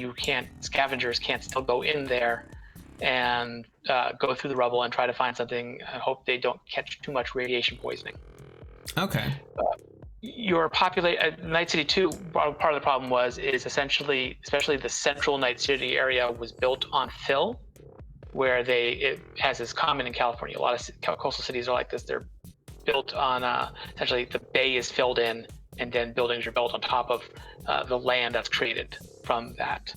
scavengers can't still go in there and go through the rubble and try to find something. I hope they don't catch too much radiation poisoning. Okay. Night City 2, part of the problem is essentially, especially the central Night City area was built on fill, where it has this common in California. A lot of coastal cities are like this. They're built on, essentially the bay is filled in, and then buildings are built on top of the land that's created from that.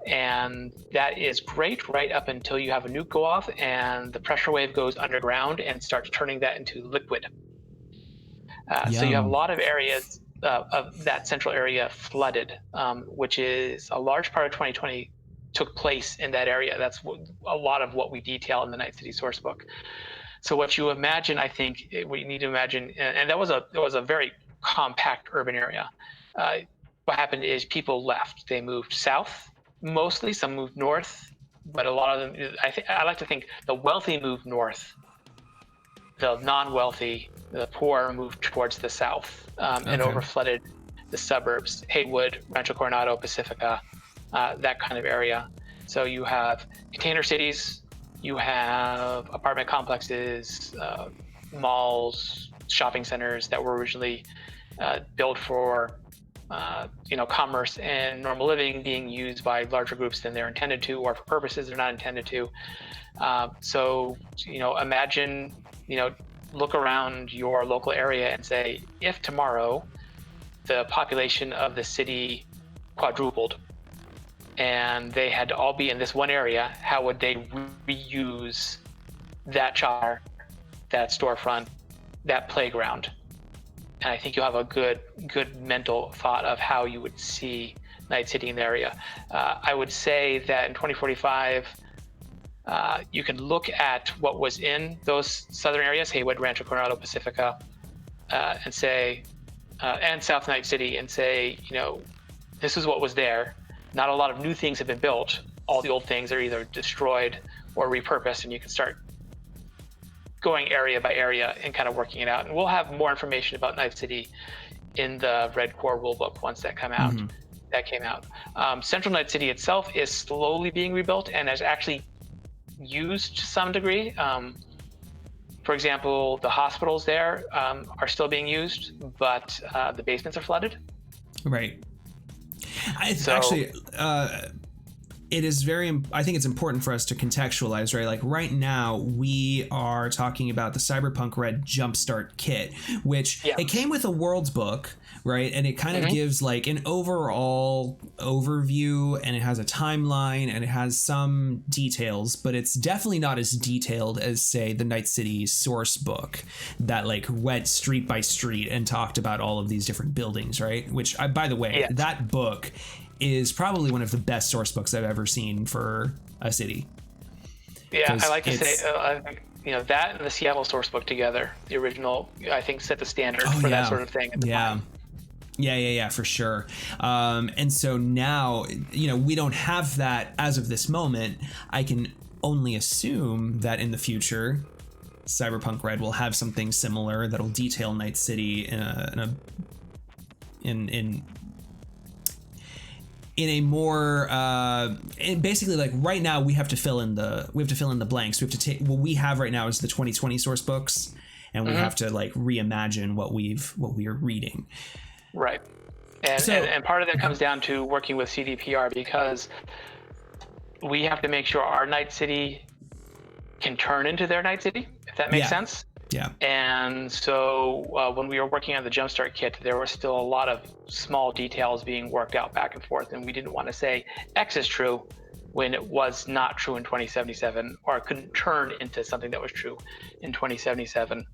And that is great right up until you have a nuke go off and the pressure wave goes underground and starts turning that into liquid. So you have a lot of areas of that central area flooded, which is a large part of 2020 took place in that area. That's a lot of what we detail in the Night City source book. So what you imagine, I think, what you need to imagine, and that was a very compact urban area. What happened is people left. They moved south. Mostly, some moved north, but a lot of them, I like to think the wealthy moved north. The non-wealthy, the poor, moved towards the south and overflooded the suburbs, Haywood, Rancho Coronado, Pacifica, that kind of area. So you have container cities, you have apartment complexes, malls, shopping centers that were originally built for commerce and normal living, being used by larger groups than they're intended to, or for purposes they're not intended to. So imagine, look around your local area and say, if tomorrow the population of the city quadrupled and they had to all be in this one area, how would they reuse that char, that storefront, that playground? And I think you'll have a good mental thought of how you would see Night City in the area. I would say that in 2045, you can look at what was in those southern areas, Haywood, Rancho Coronado, Pacifica, and say, and South Night City, and say, this is what was there. Not a lot of new things have been built. All the old things are either destroyed or repurposed, and you can start going area by area and kind of working it out. And we'll have more information about Night City in the Red Core rulebook once that came out. Central Night City itself is slowly being rebuilt and is actually used to some degree. For example, the hospitals there are still being used, but the basements are flooded. Right. It is I think it's important for us to contextualize, right? Like right now we are talking about the Cyberpunk Red Jumpstart Kit, which it came with a worlds book, right? And it kind of gives like an overall overview, and it has a timeline and it has some details, but it's definitely not as detailed as, say, the Night City source book that like went street by street and talked about all of these different buildings, right? Which, by the way, that book is probably one of the best source books I've ever seen for a city. Yeah, I like to say, that and the Seattle sourcebook together, the original, I think, set the standard for that sort of thing at the time. Yeah, for sure. And so now, we don't have that as of this moment. I can only assume that in the future, Cyberpunk Red will have something similar that'll detail Night City in a more and basically, like, right now we have to fill in the blanks. We have to take what we have right now is the 2020 source books, and we have to like reimagine what we are reading. Right. And part of that comes down to working with CDPR, because we have to make sure our Night City can turn into their Night City, if that makes sense. Yeah. And so when we were working on the Jumpstart Kit, there were still a lot of small details being worked out back and forth, and we didn't want to say X is true when it was not true in 2077, or it couldn't turn into something that was true in 2077.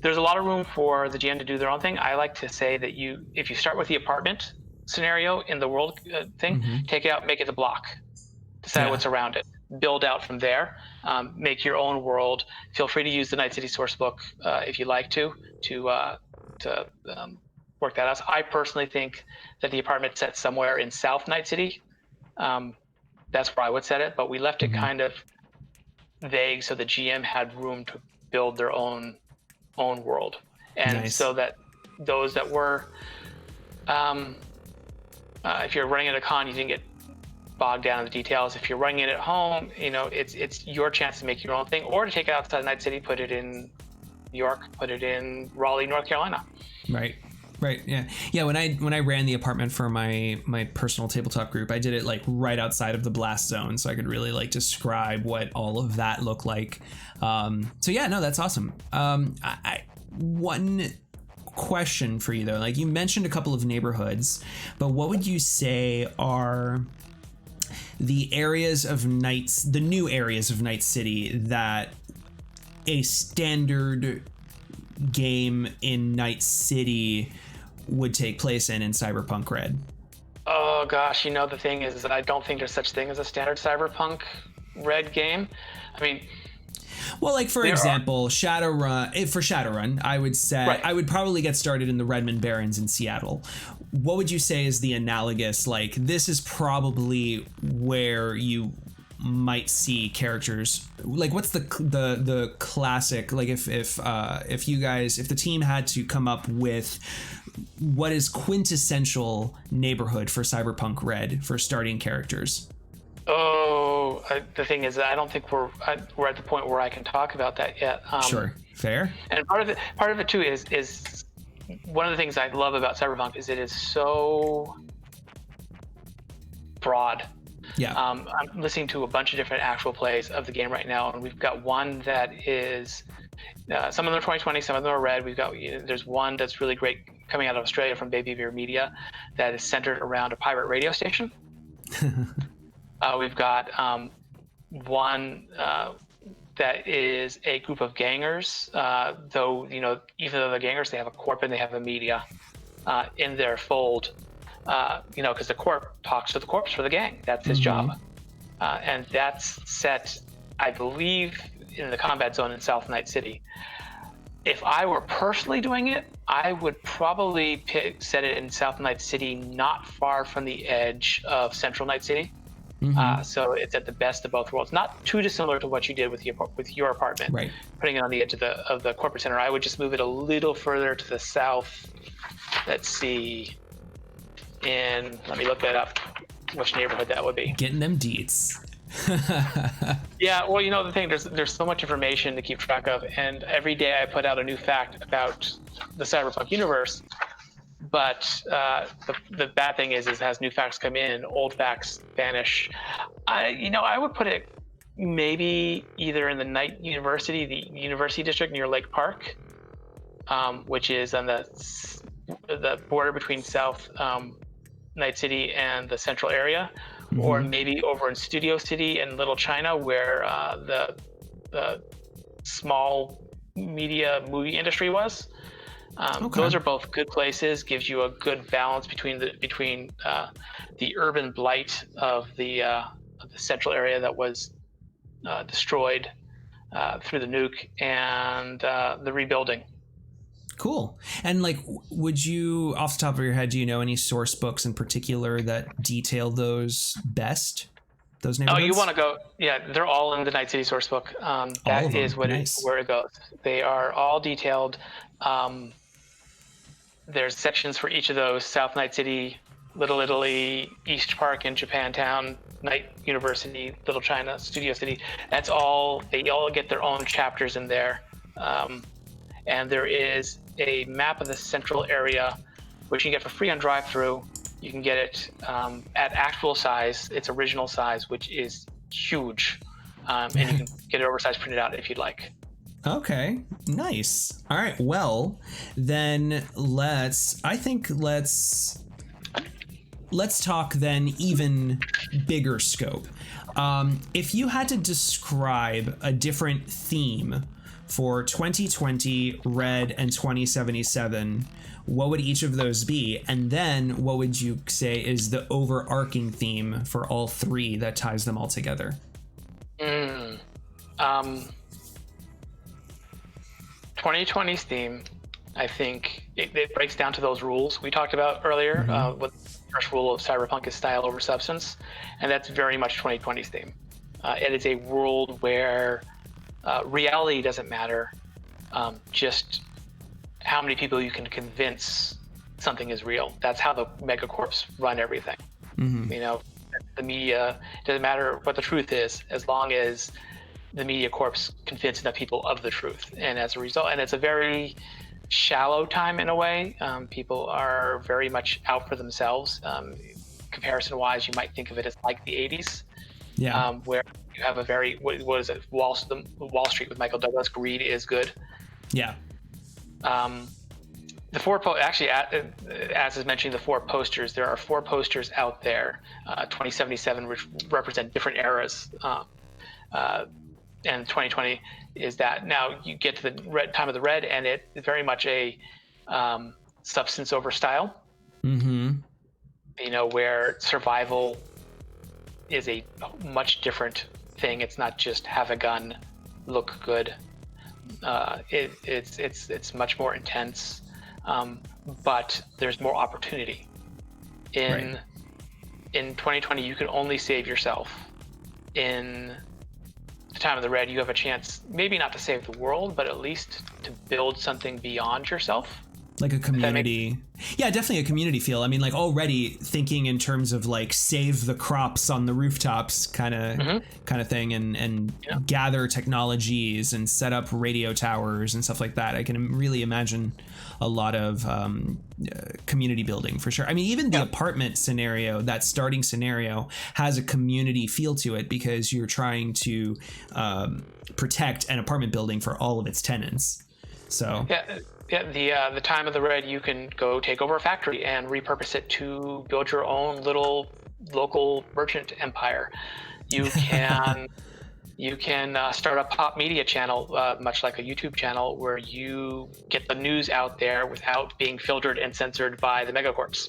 There's a lot of room for the GM to do their own thing. I like to say that if you start with the apartment scenario in the world thing, take it out, make it a block, decide what's around it, build out from there, make your own world. Feel free to use the Night City sourcebook if you like to work that out. I personally think that the apartment set somewhere in South Night City. That's where I would set it, but we left it kind of vague so the GM had room to build their own world, and so that those that were if you're running at a con, you didn't get bogged down in the details. If you're running it at home, it's your chance to make your own thing, or to take it outside Night City, put it in New York, put it in Raleigh, North Carolina. Right. Yeah. When I ran the apartment for my personal tabletop group, I did it like right outside of the blast zone, so I could really like describe what all of that looked like. So yeah, no, that's awesome. One question for you though, like you mentioned a couple of neighborhoods, but what would you say are the new areas of Night City that a standard game in Night City would take place in Cyberpunk Red? Oh gosh, the thing is that I don't think there's such thing as a standard Cyberpunk Red game. I mean, well, like for example, Shadowrun, I would say I would probably get started in the Redmond Barrens in Seattle. What would you say is the analogous? Like, this is probably where you might see characters. Like, what's the classic? Like, if the team had to come up with what is quintessential neighborhood for Cyberpunk Red for starting characters? The thing is, I don't think we're at the point where I can talk about that yet. Sure, fair. And part of it too is one of the things I love about Cyberpunk is it is so broad. Yeah. I'm listening to a bunch of different actual plays of the game right now, and we've got one that is some of them are 2020, some of them are red. There's one that's really great coming out of Australia from Baby Beer Media that is centered around a pirate radio station. We've got one that is a group of gangers, though, even though they're gangers, they have a corp and they have a media in their fold, because the corp talks to the corpse for the gang. That's his job. And that's set, I believe, in the combat zone in South Night City. If I were personally doing it, I would probably set it in South Night City, not far from the edge of Central Night City. So it's at the best of both worlds, not too dissimilar to what you did with your apartment, right? Putting it on the edge of the corporate center. I would just move it a little further to the south. Let's see. Let me look that up. Which neighborhood that would be? Getting them deets. Yeah, well, the thing, there's so much information to keep track of, and every day I put out a new fact about the Cyberpunk universe. But the bad thing is as new facts come in, old facts vanish. I would put it maybe either in the Night University, the University District near Lake Park, which is on the border between South Night City and the Central area, or maybe over in Studio City and Little China, where the small media movie industry was. Those are both good places. Gives you a good balance between the urban blight of the central area that was destroyed through the nuke and the rebuilding. Cool. And like, would you, off the top of your head, do you know any source books in particular that detail those best? Those neighborhoods? Oh, you want to go? Yeah, they're all in the Night City source book. That is what nice. where it goes. They are all detailed. There's sections for each of those: South Night City, Little Italy, East Park in Japantown, Night University, Little China, Studio City. That's all. They all get their own chapters in there. And there is a map of the central area, which you can get for free on drive-thru. You can get it at actual size, its original size, which is huge. And you can get it oversized printed out if you'd like. Okay, nice. All right, well, then let's talk then even bigger scope. If you had to describe a different theme for 2020, Red, and 2077, what would each of those be? And then what would you say is the overarching theme for all three that ties them all together? 2020's theme, I think it breaks down to those rules we talked about earlier. With the first rule of Cyberpunk is style over substance, and that's very much 2020's theme. It is a world where reality doesn't matter, just how many people you can convince something is real. That's how the megacorps run everything. You know, the media, it doesn't matter what the truth is, as long as the media corps convince enough people of the truth. And as a result, and it's a very shallow time in a way. People are very much out for themselves. Comparison wise, you might think of it as like the 80s. Yeah. Where you have a very, what is it, Wall Street with Michael Douglas, greed is good. Yeah. The four, actually, as is mentioning the four posters, there are four posters out there, 2077, which represent different eras. And 2020 is that. Now you get to the time of the Red, and it's very much a substance over style. You know, where survival is a much different thing. It's not just have a gun, look good. It's much more intense, but there's more opportunity. In 2020, you can only save yourself. In the time of the Red, you have a chance, maybe not to save the world, but at least to build something beyond yourself. Like a community. Yeah, definitely a community feel. I mean, like already thinking in terms of like save the crops on the rooftops kind of thing, and gather technologies and set up radio towers and stuff like that. I can really imagine a lot of community building for sure. I mean, even the apartment scenario, that starting scenario, has a community feel to it because you're trying to protect an apartment building for all of its tenants. So the time of the Red, you can go take over a factory and repurpose it to build your own little local merchant empire. You can start a pop media channel, much like a YouTube channel, where you get the news out there without being filtered and censored by the megacorps.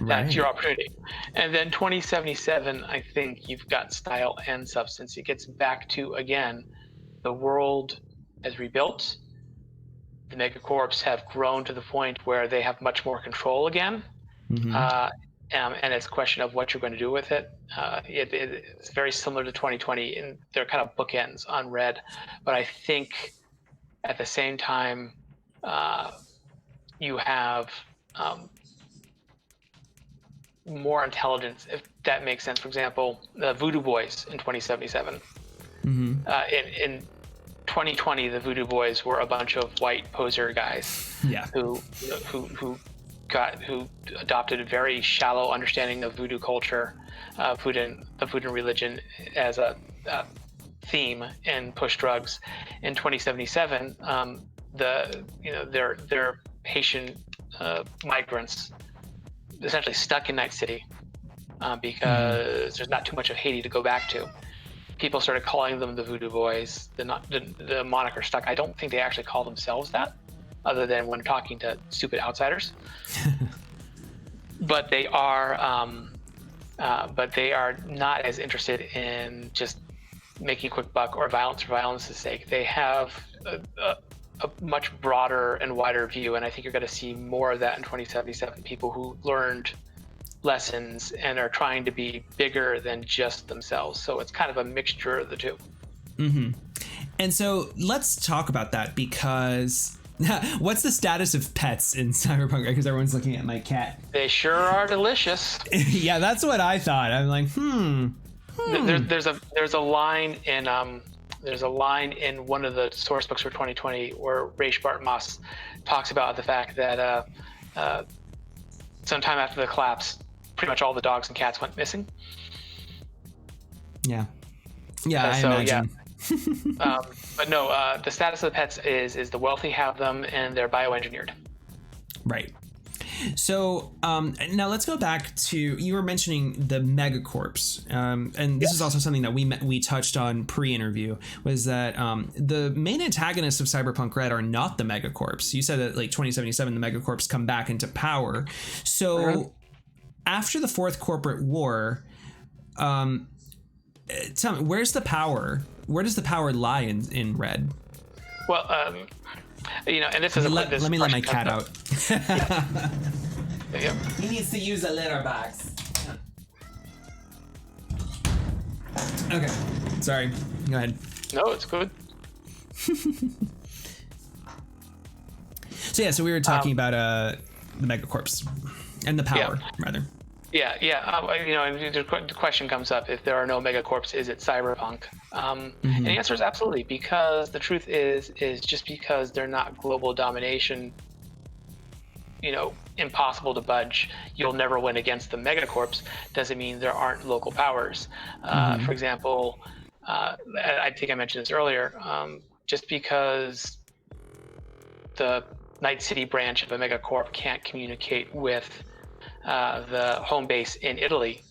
That's your opportunity. And then 2077, I think you've got style and substance. It gets back to, again, the world has rebuilt. The megacorps have grown to the point where they have much more control again. And it's a question of what you're going to do with it. It's very similar to 2020, and they're kind of bookends on Red. But I think at the same time, you have more intelligence, if that makes sense. For example, the Voodoo Boys in 2077. In 2020, the Voodoo Boys were a bunch of white poser guys who adopted a very shallow understanding of voodoo culture, the voodoo religion as a theme, and push drugs. In 2077, they're Haitian migrants, essentially stuck in Night City because there's not too much of Haiti to go back to. People started calling them the Voodoo Boys. The moniker stuck. I don't think they actually call themselves that, other than when talking to stupid outsiders. But they are not as interested in just making a quick buck or violence for violence' sake. They have a much broader and wider view, and I think you're going to see more of that in 2077. People who learned lessons and are trying to be bigger than just themselves. So it's kind of a mixture of the two. Mm-hmm. And so let's talk about that, because what's the status of pets in Cyberpunk? Because everyone's looking at my cat. They sure are delicious. Yeah, that's what I thought. I'm like, There's a line in one of the source books for 2020 where Raish Bartmoss talks about the fact that sometime after the collapse, pretty much all the dogs and cats went missing. Yeah, I imagine. Yeah. But no, the status of the pets is the wealthy have them and they're bioengineered. Right. So now let's go back to, you were mentioning the megacorps, and this is also something that we touched on pre-interview, was that the main antagonists of Cyberpunk Red are not the megacorps. You said that like 2077 the megacorps come back into power. So after the Fourth Corporate War, tell me, where's the power? Where does the power lie in Red? Well, and this is let me let my cat out. Yeah. He needs to use a litter box. Okay, sorry. Go ahead. No, it's good. So we were talking about the megacorps and the power, rather. Yeah. And the question comes up: if there are no megacorps, is it cyberpunk? And the answer is absolutely, because the truth is just because they're not global domination, impossible to budge, you'll never win against the megacorps, doesn't mean there aren't local powers. For example, I think I mentioned this earlier, just because the Night City branch of a megacorp can't communicate with the home base in Italy,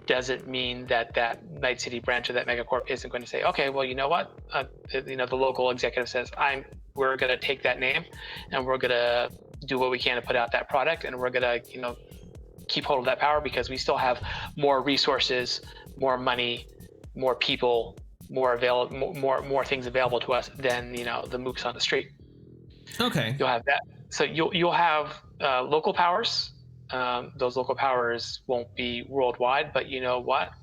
doesn't mean that Night City branch of that megacorp isn't going to say, okay, well, you know what? The local executive says, we're going to take that name and we're going to do what we can to put out that product, and we're going to, keep hold of that power because we still have more resources, more money, more people, more things available to us than, the mooks on the street. Okay. You'll have that. So you'll have local powers. Those local powers won't be worldwide, but you know what?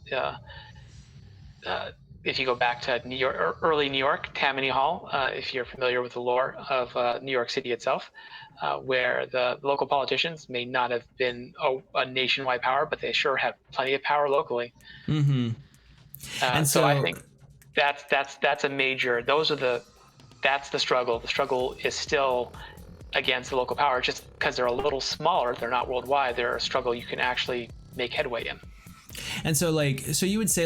If you go back to New York, early New York, Tammany Hall, if you're familiar with the lore of New York City itself, where the local politicians may not have been a nationwide power, but they sure have plenty of power locally. Mm-hmm. And so I think that's a major. That's the struggle. The struggle is still against the local power, just because they're a little smaller, they're not worldwide, they're a struggle you can actually make headway in. And so you would say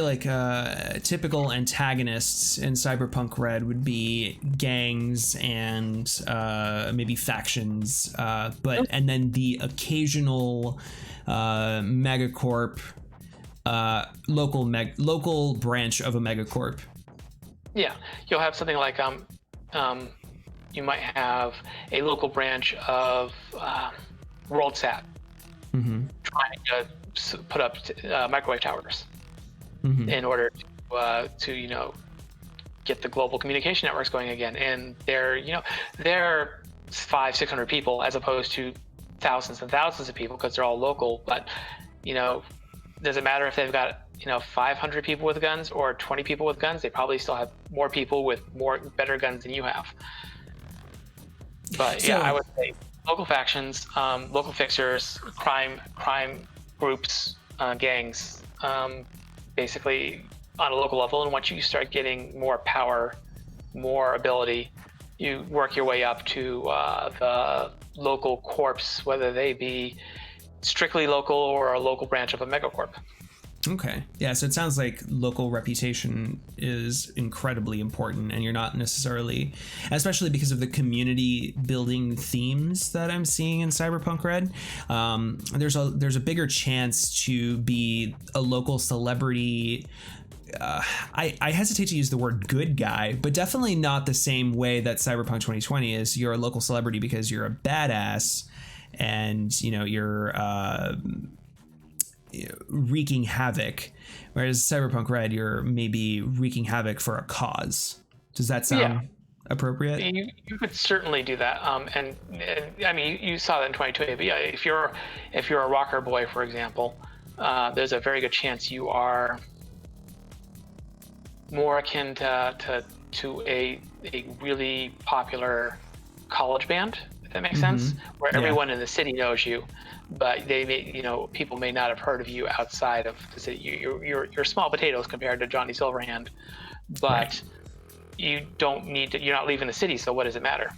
typical antagonists in Cyberpunk Red would be gangs and maybe factions, and then the occasional megacorp, local branch of a megacorp. Yeah, you'll have something like you might have a local branch of WorldSat trying to put up microwave towers in order to get the global communication networks going again. And they're 500-600 people as opposed to thousands and thousands of people because they're all local. But does it matter if they've got 500 people with guns or 20 people with guns? They probably still have more people with better guns than you have. But I would say local factions, local fixers, crime groups, gangs, basically on a local level. And once you start getting more power, more ability, you work your way up to the local corps, whether they be strictly local or a local branch of a megacorp. Okay. Yeah, so it sounds like local reputation is incredibly important, and you're not necessarily, especially because of the community building themes that I'm seeing in Cyberpunk Red, there's a bigger chance to be a local celebrity. I hesitate to use the word good guy, but definitely not the same way that Cyberpunk 2020 is. You're a local celebrity because you're a badass, and wreaking havoc, whereas Cyberpunk Red, you're maybe wreaking havoc for a cause. Does that sound appropriate? You could certainly do that. And I mean, you saw that in 2020. But yeah, if you're a rocker boy, for example, there's a very good chance you are more akin to a really popular college band, if that makes sense, where everyone in the city knows you, but they may, people may not have heard of you outside of the city. You're small potatoes compared to Johnny Silverhand, but you don't need to. You're not leaving the city, so what does it matter?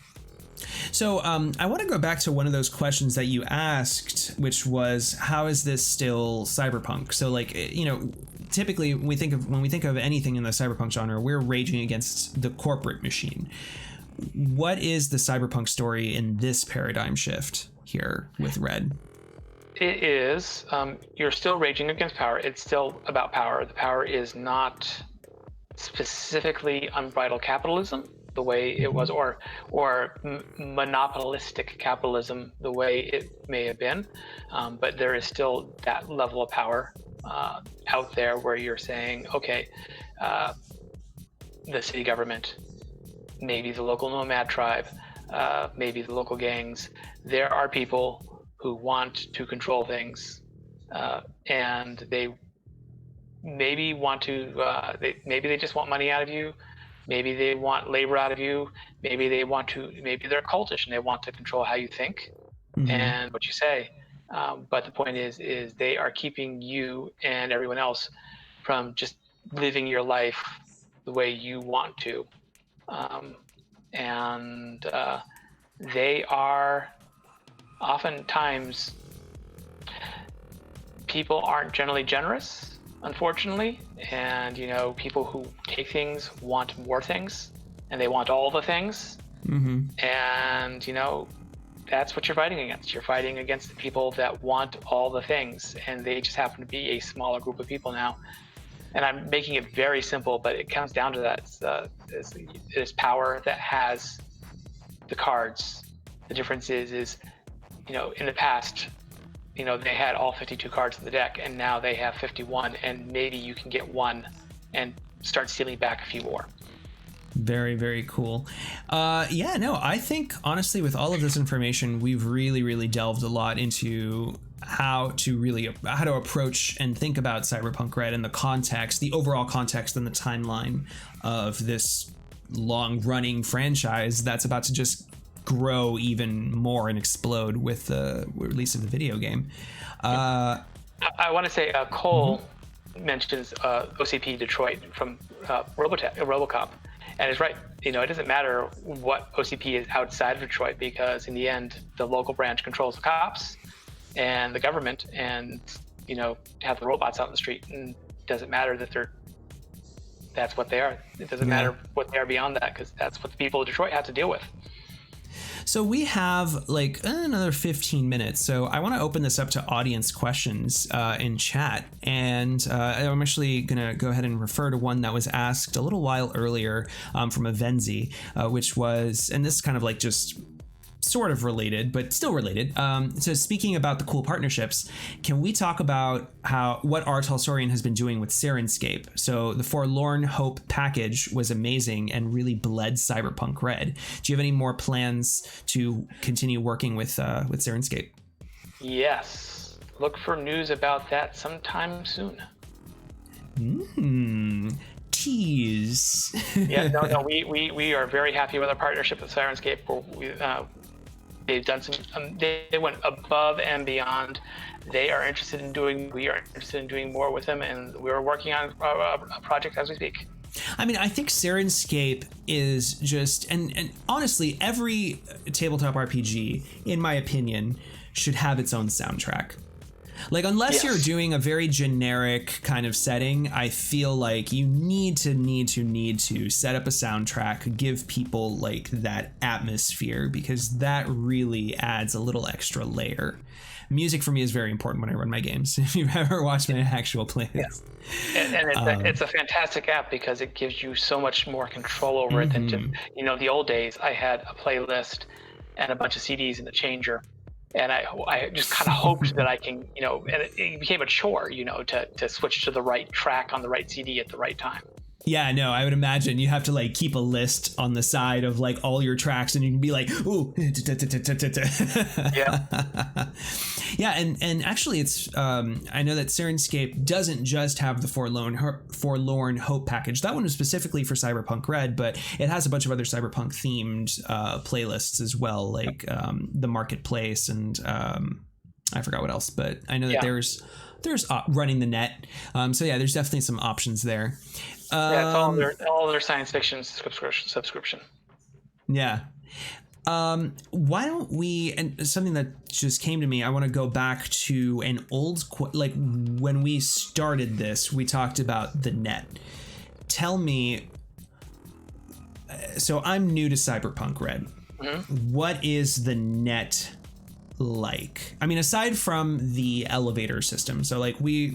So I want to go back to one of those questions that you asked, which was, how is this still cyberpunk? So like, typically when we think of anything in the cyberpunk genre, we're raging against the corporate machine. What is the cyberpunk story in this paradigm shift here with Red? It is, you're still raging against power. It's still about power. The power is not specifically unbridled capitalism, the way it was, or monopolistic capitalism, the way it may have been, but there is still that level of power out there where you're saying, okay, the city government, maybe the local nomad tribe, maybe the local gangs, there are people who want to control things, and they maybe want to, maybe they just want money out of you. Maybe they want labor out of you. Maybe they're cultish and they want to control how you think and what you say. But the point is they are keeping you and everyone else from just living your life the way you want to. They are oftentimes, people aren't generally generous, unfortunately, and people who take things want more things, and they want all the things, and that's what you're fighting against. You're fighting against the people that want all the things, and they just happen to be a smaller group of people now. And I'm making it very simple, but it comes down to that. It's power that has the cards. The difference is in the past, they had all 52 cards in the deck, and now they have 51, and maybe you can get one and start stealing back a few more. Very, very cool. I think honestly, with all of this information, we've really, really delved a lot into how to approach and think about Cyberpunk Red and the overall context and the timeline of this long-running franchise that's about to just grow even more and explode with the release of the video game. I want to say Cole mentions OCP Detroit from RoboCop, and it's right. It doesn't matter what OCP is outside of Detroit, because in the end, the local branch controls the cops and the government, and have the robots out in the street. And it doesn't matter that that's what they are. It doesn't matter what they are beyond that, because that's what the people of Detroit have to deal with. So we have like another 15 minutes. So I want to open this up to audience questions in chat. And I'm actually going to go ahead and refer to one that was asked a little while earlier from a Venzi, which was, and this is kind of like just sort of related, but still related. So speaking about the cool partnerships, can we talk about what our Talsorian has been doing with Sirenscape? So the Forlorn Hope package was amazing and really bled Cyberpunk Red. Do you have any more plans to continue working with Sirenscape? Yes. Look for news about that sometime soon. Tease. No, we are very happy with our partnership with Sirenscape. They've done they went above and beyond. We are interested in doing more with them, and we're working on a project as we speak. I mean, I think Sirenscape is just, and honestly, every tabletop RPG, in my opinion, should have its own soundtrack. Like, unless you're doing a very generic kind of setting, I feel like you need to set up a soundtrack, give people like that atmosphere, because that really adds a little extra layer. Music for me is very important when I run my games. If you've ever watched my actual plays. And it's a fantastic app because it gives you so much more control over it than just, the old days I had a playlist and a bunch of CDs in the changer. And I just kind of hoped that I can, and it became a chore, to switch to the right track on the right CD at the right time. Yeah, no, I would imagine you have to like keep a list on the side of like all your tracks, and you can be like, ooh, yeah, yeah, and actually, it's I know that Sirenscape doesn't just have the Forlorn Hope package. That one was specifically for Cyberpunk Red, but it has a bunch of other Cyberpunk themed playlists as well, like the Marketplace and I forgot what else, but I know that there's running the net. So yeah, there's definitely some options there. Yeah, it's all their science fiction subscription. Yeah. Why don't we, and something that just came to me, I want to go back to an old, like when we started this, we talked about the net. Tell me, so I'm new to Cyberpunk Red. Mm-hmm. What is the net like? I mean, aside from the elevator system, so like we've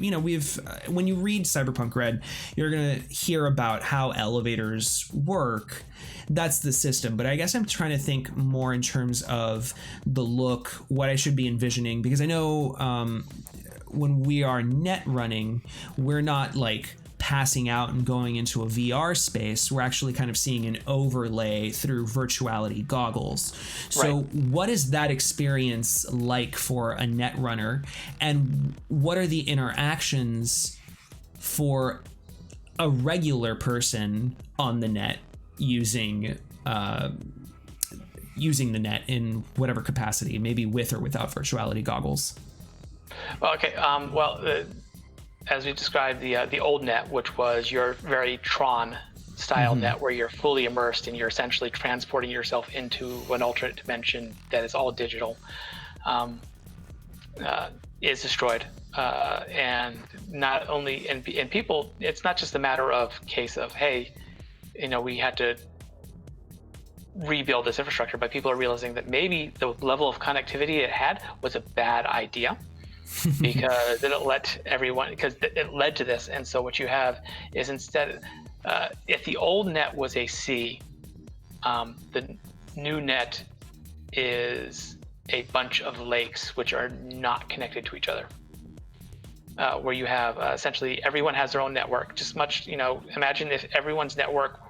when you read Cyberpunk Red, you're gonna hear about how elevators work. That's the system, but I guess I'm trying to think more in terms of the look, what I should be envisioning, because I know when we are net running, we're not like passing out and going into a VR space. We're actually kind of seeing an overlay through virtuality goggles. So what is that experience like for a net runner, and what are the interactions for a regular person on the net using the net in whatever capacity, maybe with or without virtuality goggles? Well, okay. As we described, the old net, which was your very Tron style net, where you're fully immersed and you're essentially transporting yourself into an alternate dimension that is all digital, is destroyed. And not only in people, it's not just a matter of case of, hey, we had to rebuild this infrastructure, but people are realizing that maybe the level of connectivity it had was a bad idea. Because it led to this. And so what you have is, instead, if the old net was a C, the new net is a bunch of lakes which are not connected to each other, where you have essentially everyone has their own network. Just much, imagine if everyone's network,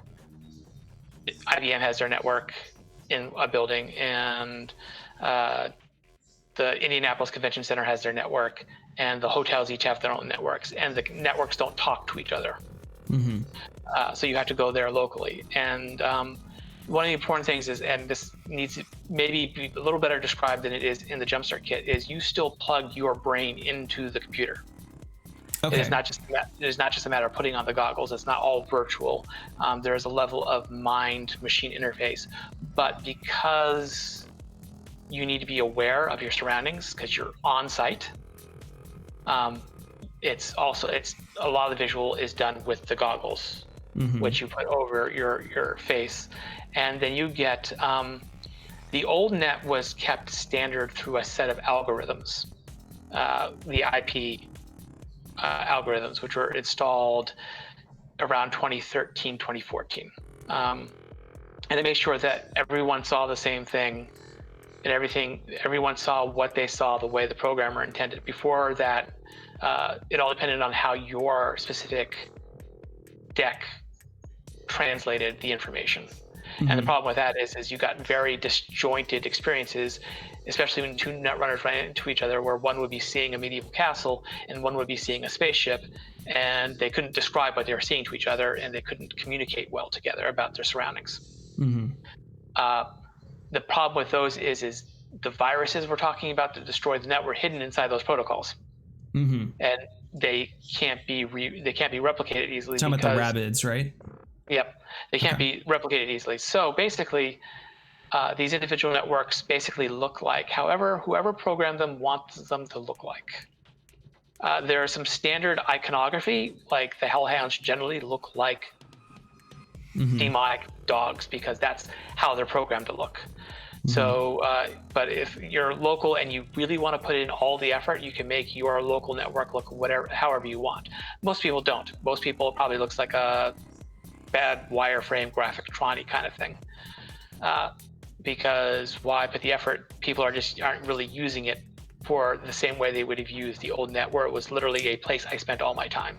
IBM has their network in a building, and the Indianapolis Convention Center has their network, and the hotels each have their own networks, and the networks don't talk to each other. Mm-hmm. So you have to go there locally. And one of the important things is, and this needs to maybe be a little better described than it is in the Jumpstart Kit, is you still plug your brain into the computer. Okay. It is not just a matter of putting on the goggles. It's not all virtual. There is a level of mind-machine interface, but because you need to be aware of your surroundings because you're on site. It's a lot of the visual is done with the goggles, which you put over your face, and then you get the old net was kept standard through a set of algorithms, the IP algorithms, which were installed around 2013, 2014, and they made sure that everyone saw the same thing. And everyone saw what they saw the way the programmer intended. Before that, it all depended on how your specific deck translated the information. And the problem with that is you got very disjointed experiences, especially when two netrunners ran into each other, where one would be seeing a medieval castle and one would be seeing a spaceship, and they couldn't describe what they were seeing to each other, and they couldn't communicate well together about their surroundings. The problem with those is the viruses we're talking about that destroy the net were hidden inside those protocols, and they can't be replicated easily. Talking about the rabbits, right? Yep, they can't be replicated easily. So basically, these individual networks basically look like whoever programmed them wants them to look like. There are some standard iconography, like the hellhounds generally look like demonic dogs because that's how they're programmed to look. So, but if you're local and you really want to put in all the effort, you can make your local network look however you want. Most people don't. Most people, it probably looks like a bad wireframe graphic Tron-y kind of thing. because why put the effort? People aren't really using it for the same way they would have used the old net, where it was literally a place I spent all my time.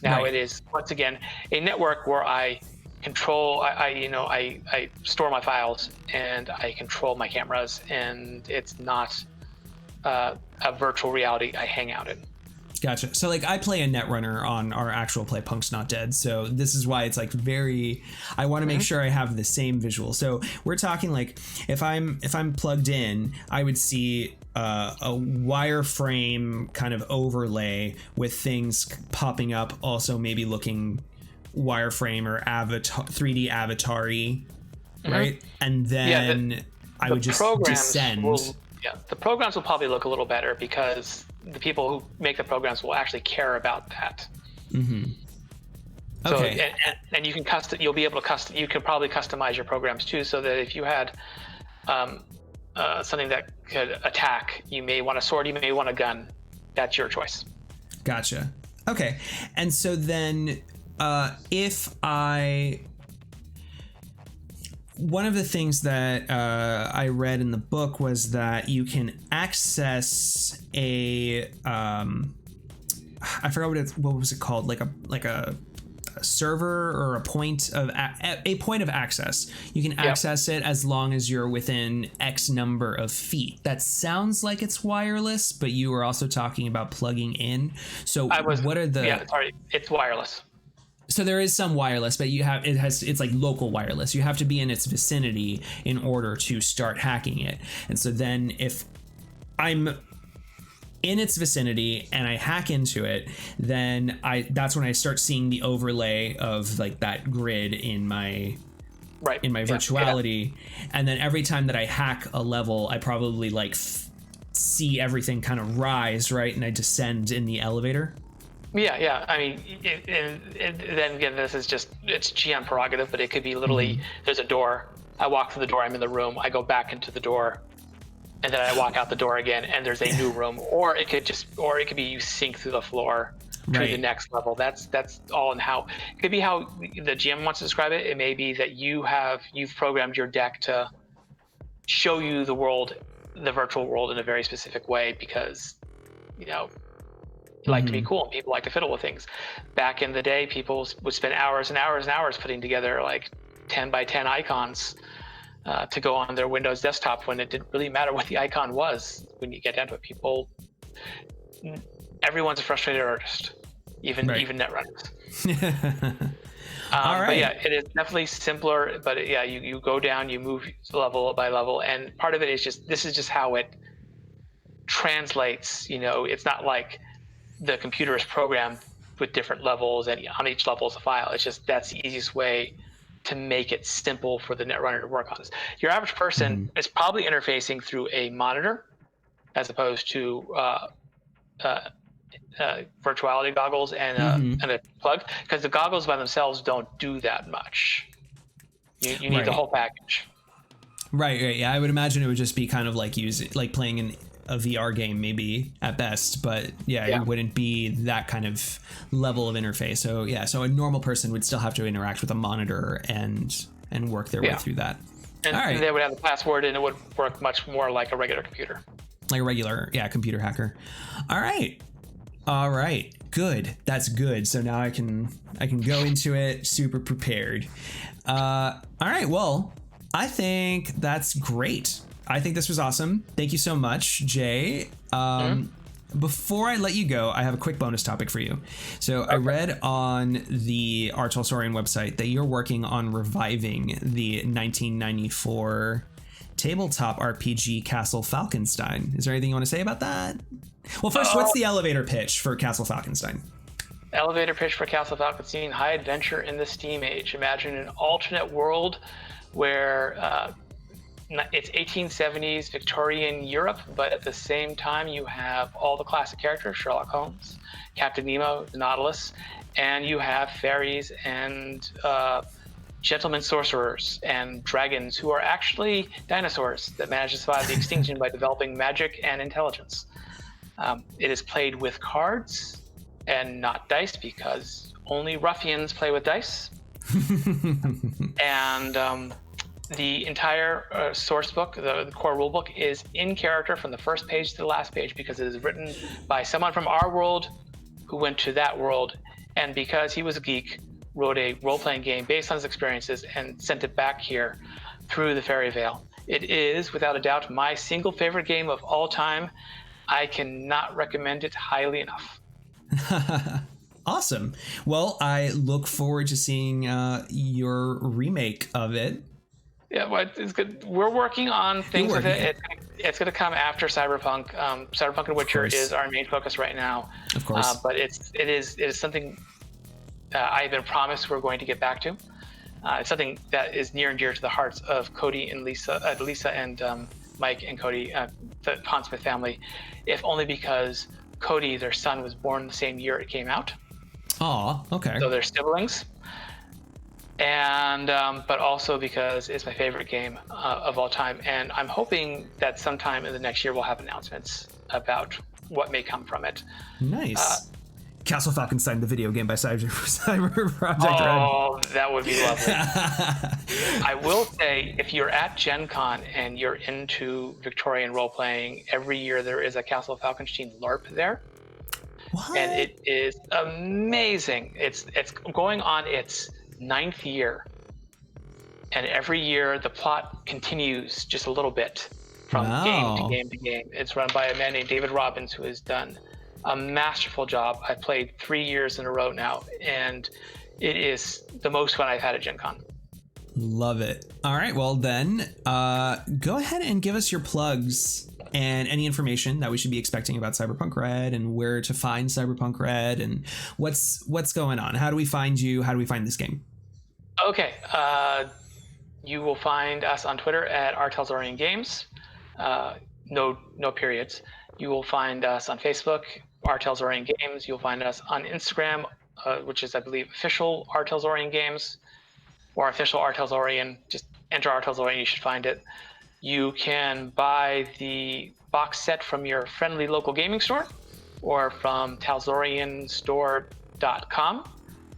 Now It is, once again, a network where I control, I store my files and I control my cameras, and it's not a virtual reality I hang out in. Gotcha. So like I play a Netrunner on our actual play Punk's Not Dead. So this is why it's like I want to make sure I have the same visual. So we're talking like if I'm plugged in, I would see a wireframe kind of overlay with things popping up, also maybe looking wireframe or avatar 3D avatar-y, right? And then I would just descend. The programs will probably look a little better because the people who make the programs will actually care about that. Okay. So, and you can you'll be able to custom. You can probably customize your programs too, so that if you had something that could attack, you may want a sword, you may want a gun. That's your choice. Gotcha. Okay. And so then, one of the things that I read in the book was that you can access I forgot what was it called, like a server or a point of access. You can access it as long as you're within X number of feet. That sounds like it's wireless, but you were also talking about plugging in. So what are the? Yeah, sorry, it's wireless. So there is some wireless, but it's like local wireless. You have to be in its vicinity in order to start hacking it. And so then if I'm in its vicinity and I hack into it, then that's when I start seeing the overlay of like that grid in my virtuality. And then every time that I hack a level, I probably like see everything kind of rise, right? And I descend in the elevator. Yeah. I mean, then again, it's GM prerogative, but it could be literally there's a door. I walk through the door. I'm in the room. I go back into the door, and then I walk out the door again, and there's a new room. Or it could be you sink through the floor to the next level. That's all in how it could be how the GM wants to describe it. It may be that you've programmed your deck to show you the virtual world in a very specific way because like to be cool and people like to fiddle with things. Back in the day, people would spend hours and hours and hours putting together like 10 by 10 icons to go on their Windows desktop when it didn't really matter what the icon was. When you get down to it, everyone's a frustrated artist, even netrunners. All right. But yeah, it is definitely simpler, but you go down, you move level by level, and part of it is this is just how it translates. It's not like the computer is programmed with different levels and on each level is a file. It's just that's the easiest way to make it simple for the netrunner to work on this. Your average person is probably interfacing through a monitor as opposed to virtuality goggles and a plug, because the goggles by themselves don't do that much. You need the whole package. Right. Yeah, I would imagine it would just be kind of like playing in a VR game maybe at best, but it wouldn't be that kind of level of interface. So a normal person would still have to interact with a monitor and work their way through that. And all right. They would have the password, and it would work much more like a regular computer. Like a regular computer hacker. All right. Good. That's good. So now I can go into it super prepared. All right. Well, I think that's great. I think this was awesome. Thank you so much, Jay. Before I let you go, I have a quick bonus topic for you. So I read on the our Talsorian website that you're working on reviving the 1994 tabletop RPG Castle Falkenstein. Is there anything you want to say about that? Well, first, what's the elevator pitch for Castle Falkenstein? Elevator pitch for Castle Falkenstein: high adventure in the Steam Age. Imagine an alternate world where it's 1870s Victorian Europe, but at the same time you have all the classic characters: Sherlock Holmes, Captain Nemo, the Nautilus, and you have fairies and gentlemen sorcerers and dragons who are actually dinosaurs that managed to survive the extinction by developing magic and intelligence. It is played with cards and not dice, because only ruffians play with dice. And The entire source book, the core rule book, is in character from the first page to the last page because it is written by someone from our world who went to that world, and because he was a geek, wrote a role-playing game based on his experiences and sent it back here through the Fairy Veil. It is, without a doubt, my single favorite game of all time. I cannot recommend it highly enough. Awesome. Well, I look forward to seeing your remake of it. Yeah, well, it's good. We're working on things with it. It's going to come after Cyberpunk. Cyberpunk and Witcher is our main focus right now. Of course. But it is something I've been promised we're going to get back to. It's something that is near and dear to the hearts of Cody and Lisa and Mike and Cody, the Pondsmith family, if only because Cody, their son, was born the same year it came out. Aw, okay. So they're siblings. And but also because it's my favorite game of all time, and I'm hoping that sometime in the next year we'll have announcements about what may come from it. Nice. Castle Falkenstein, the video game by Cyber Project Red. Oh, that would be lovely. I will say, if you're at Gen Con and you're into Victorian role-playing, every year there is a Castle Falkenstein LARP there. What? And it is amazing. It's going on its 9th year, and every year the plot continues just a little bit from game to game to game. It's run by a man named David Robbins, who has done a masterful job. I've played 3 years in a row now, and it is the most fun I've had at Gen Con. Love it. All right, well then, go ahead and give us your plugs and any information that we should be expecting about Cyberpunk Red and where to find Cyberpunk Red and what's going on. How do we find you? How do we find this game? Okay, you will find us on Twitter at Talsorian Games. No periods. You will find us on Facebook, Talsorian Games. You'll find us on Instagram, which is, I believe, official Talsorian Games, or official Talsorian. Just enter Talsorian, you should find it. You can buy the box set from your friendly local gaming store or from talsorianstore.com.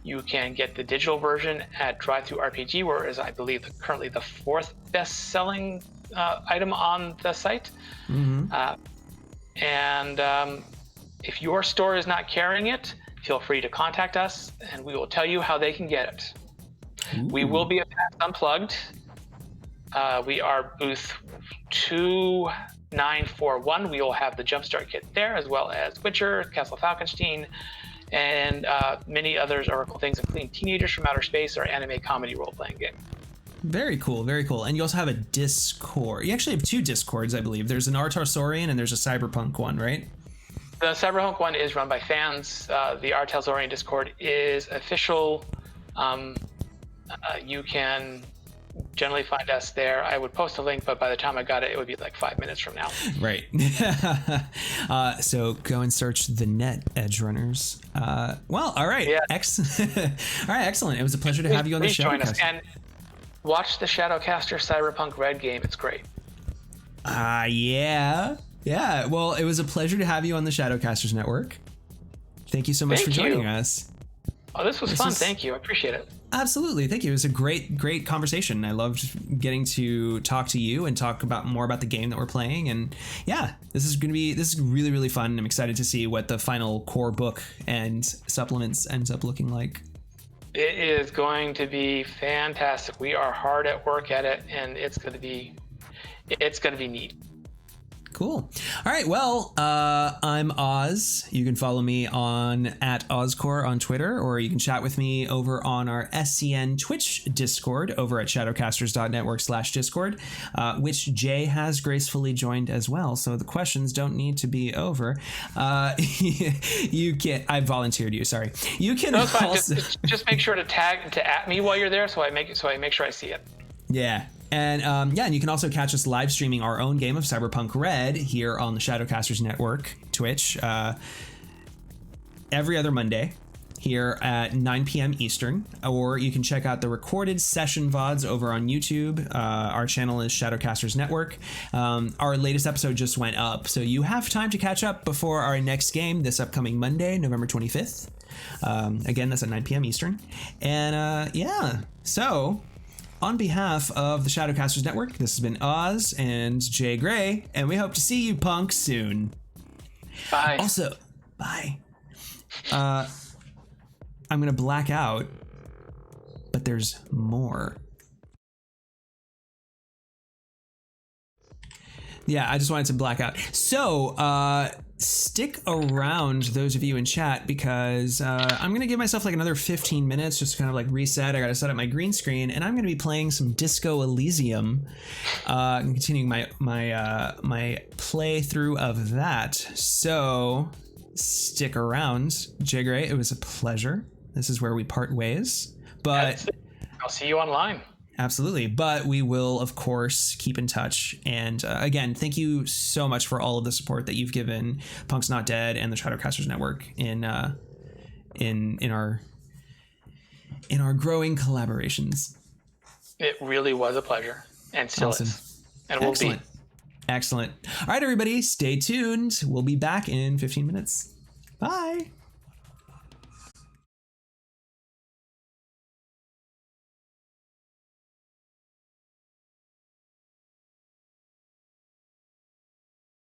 You can get the digital version at DriveThruRPG, where is, I believe, currently the 4th best-selling item on the site. Mm-hmm. And if your store is not carrying it, feel free to contact us, and we will tell you how they can get it. Ooh. We will be at PAX Unplugged. We are booth 2941. We will have the Jumpstart Kit there, as well as Witcher, Castle Falkenstein, and many others oracle things, including Teenagers from Outer Space, our anime comedy role-playing game. Very cool, very cool. And you also have a Discord. You actually have 2 Discords, I believe. There's an Talsorian and there's a Cyberpunk one, right? The Cyberpunk one is run by fans. The Talsorian Discord is official. You can generally find us there. I would post a link, but by the time I got it, it would be like 5 minutes from now. Right. So go and search the net, edge runners. Well, all right. Yeah. All right, excellent. It was a pleasure to have you on the show. Join us and watch the Shadowcaster Cyberpunk Red game. It's great. Yeah. Well, it was a pleasure to have you on the Shadowcasters Network. Thank you so much for joining us. Oh, this was fun. Thank you. I appreciate it. Absolutely. Thank you. It was a great conversation. I loved getting to talk to you and talk more about the game that we're playing. And yeah, this is really, really fun. I'm excited to see what the final core book and supplements ends up looking like. It is going to be fantastic. We are hard at work at it, and it's going to be neat. Cool. All right. Well, I'm Oz. You can follow me at Ozcore on Twitter, or you can chat with me over on our SCN Twitch Discord over at shadowcasters.network/Discord, which Jay has gracefully joined as well. So the questions don't need to be over. You can. I volunteered you. Sorry. You can also just make sure to at me while you're there, so I make sure I see it. Yeah. And and you can also catch us live streaming our own game of Cyberpunk Red here on the Shadowcasters Network Twitch every other Monday here at 9 p.m. Eastern, or you can check out the recorded session VODs over on YouTube. Our channel is Shadowcasters Network. Our latest episode just went up, so you have time to catch up before our next game this upcoming Monday, November 25th. Again, that's at 9 p.m. Eastern. And so on behalf of the Shadowcasters Network, this has been Oz and Jay Gray, and we hope to see you punks soon. Bye. Also, bye. I'm gonna black out, but there's more. Yeah, I just wanted to black out. So, stick around, those of you in chat, because I'm going to give myself like another 15 minutes just to kind of like reset. I got to set up my green screen, and I'm going to be playing some Disco Elysium, and continuing my playthrough of that. So, stick around. Jigray, it was a pleasure. This is where we part ways. But I'll see you online. Absolutely. But we will, of course, keep in touch. And again, thank you so much for all of the support that you've given Punk's Not Dead and the Shadowcasters Network in our growing collaborations. It really was a pleasure, and still is. And will be. Excellent. All right, everybody, stay tuned. We'll be back in 15 minutes. Bye.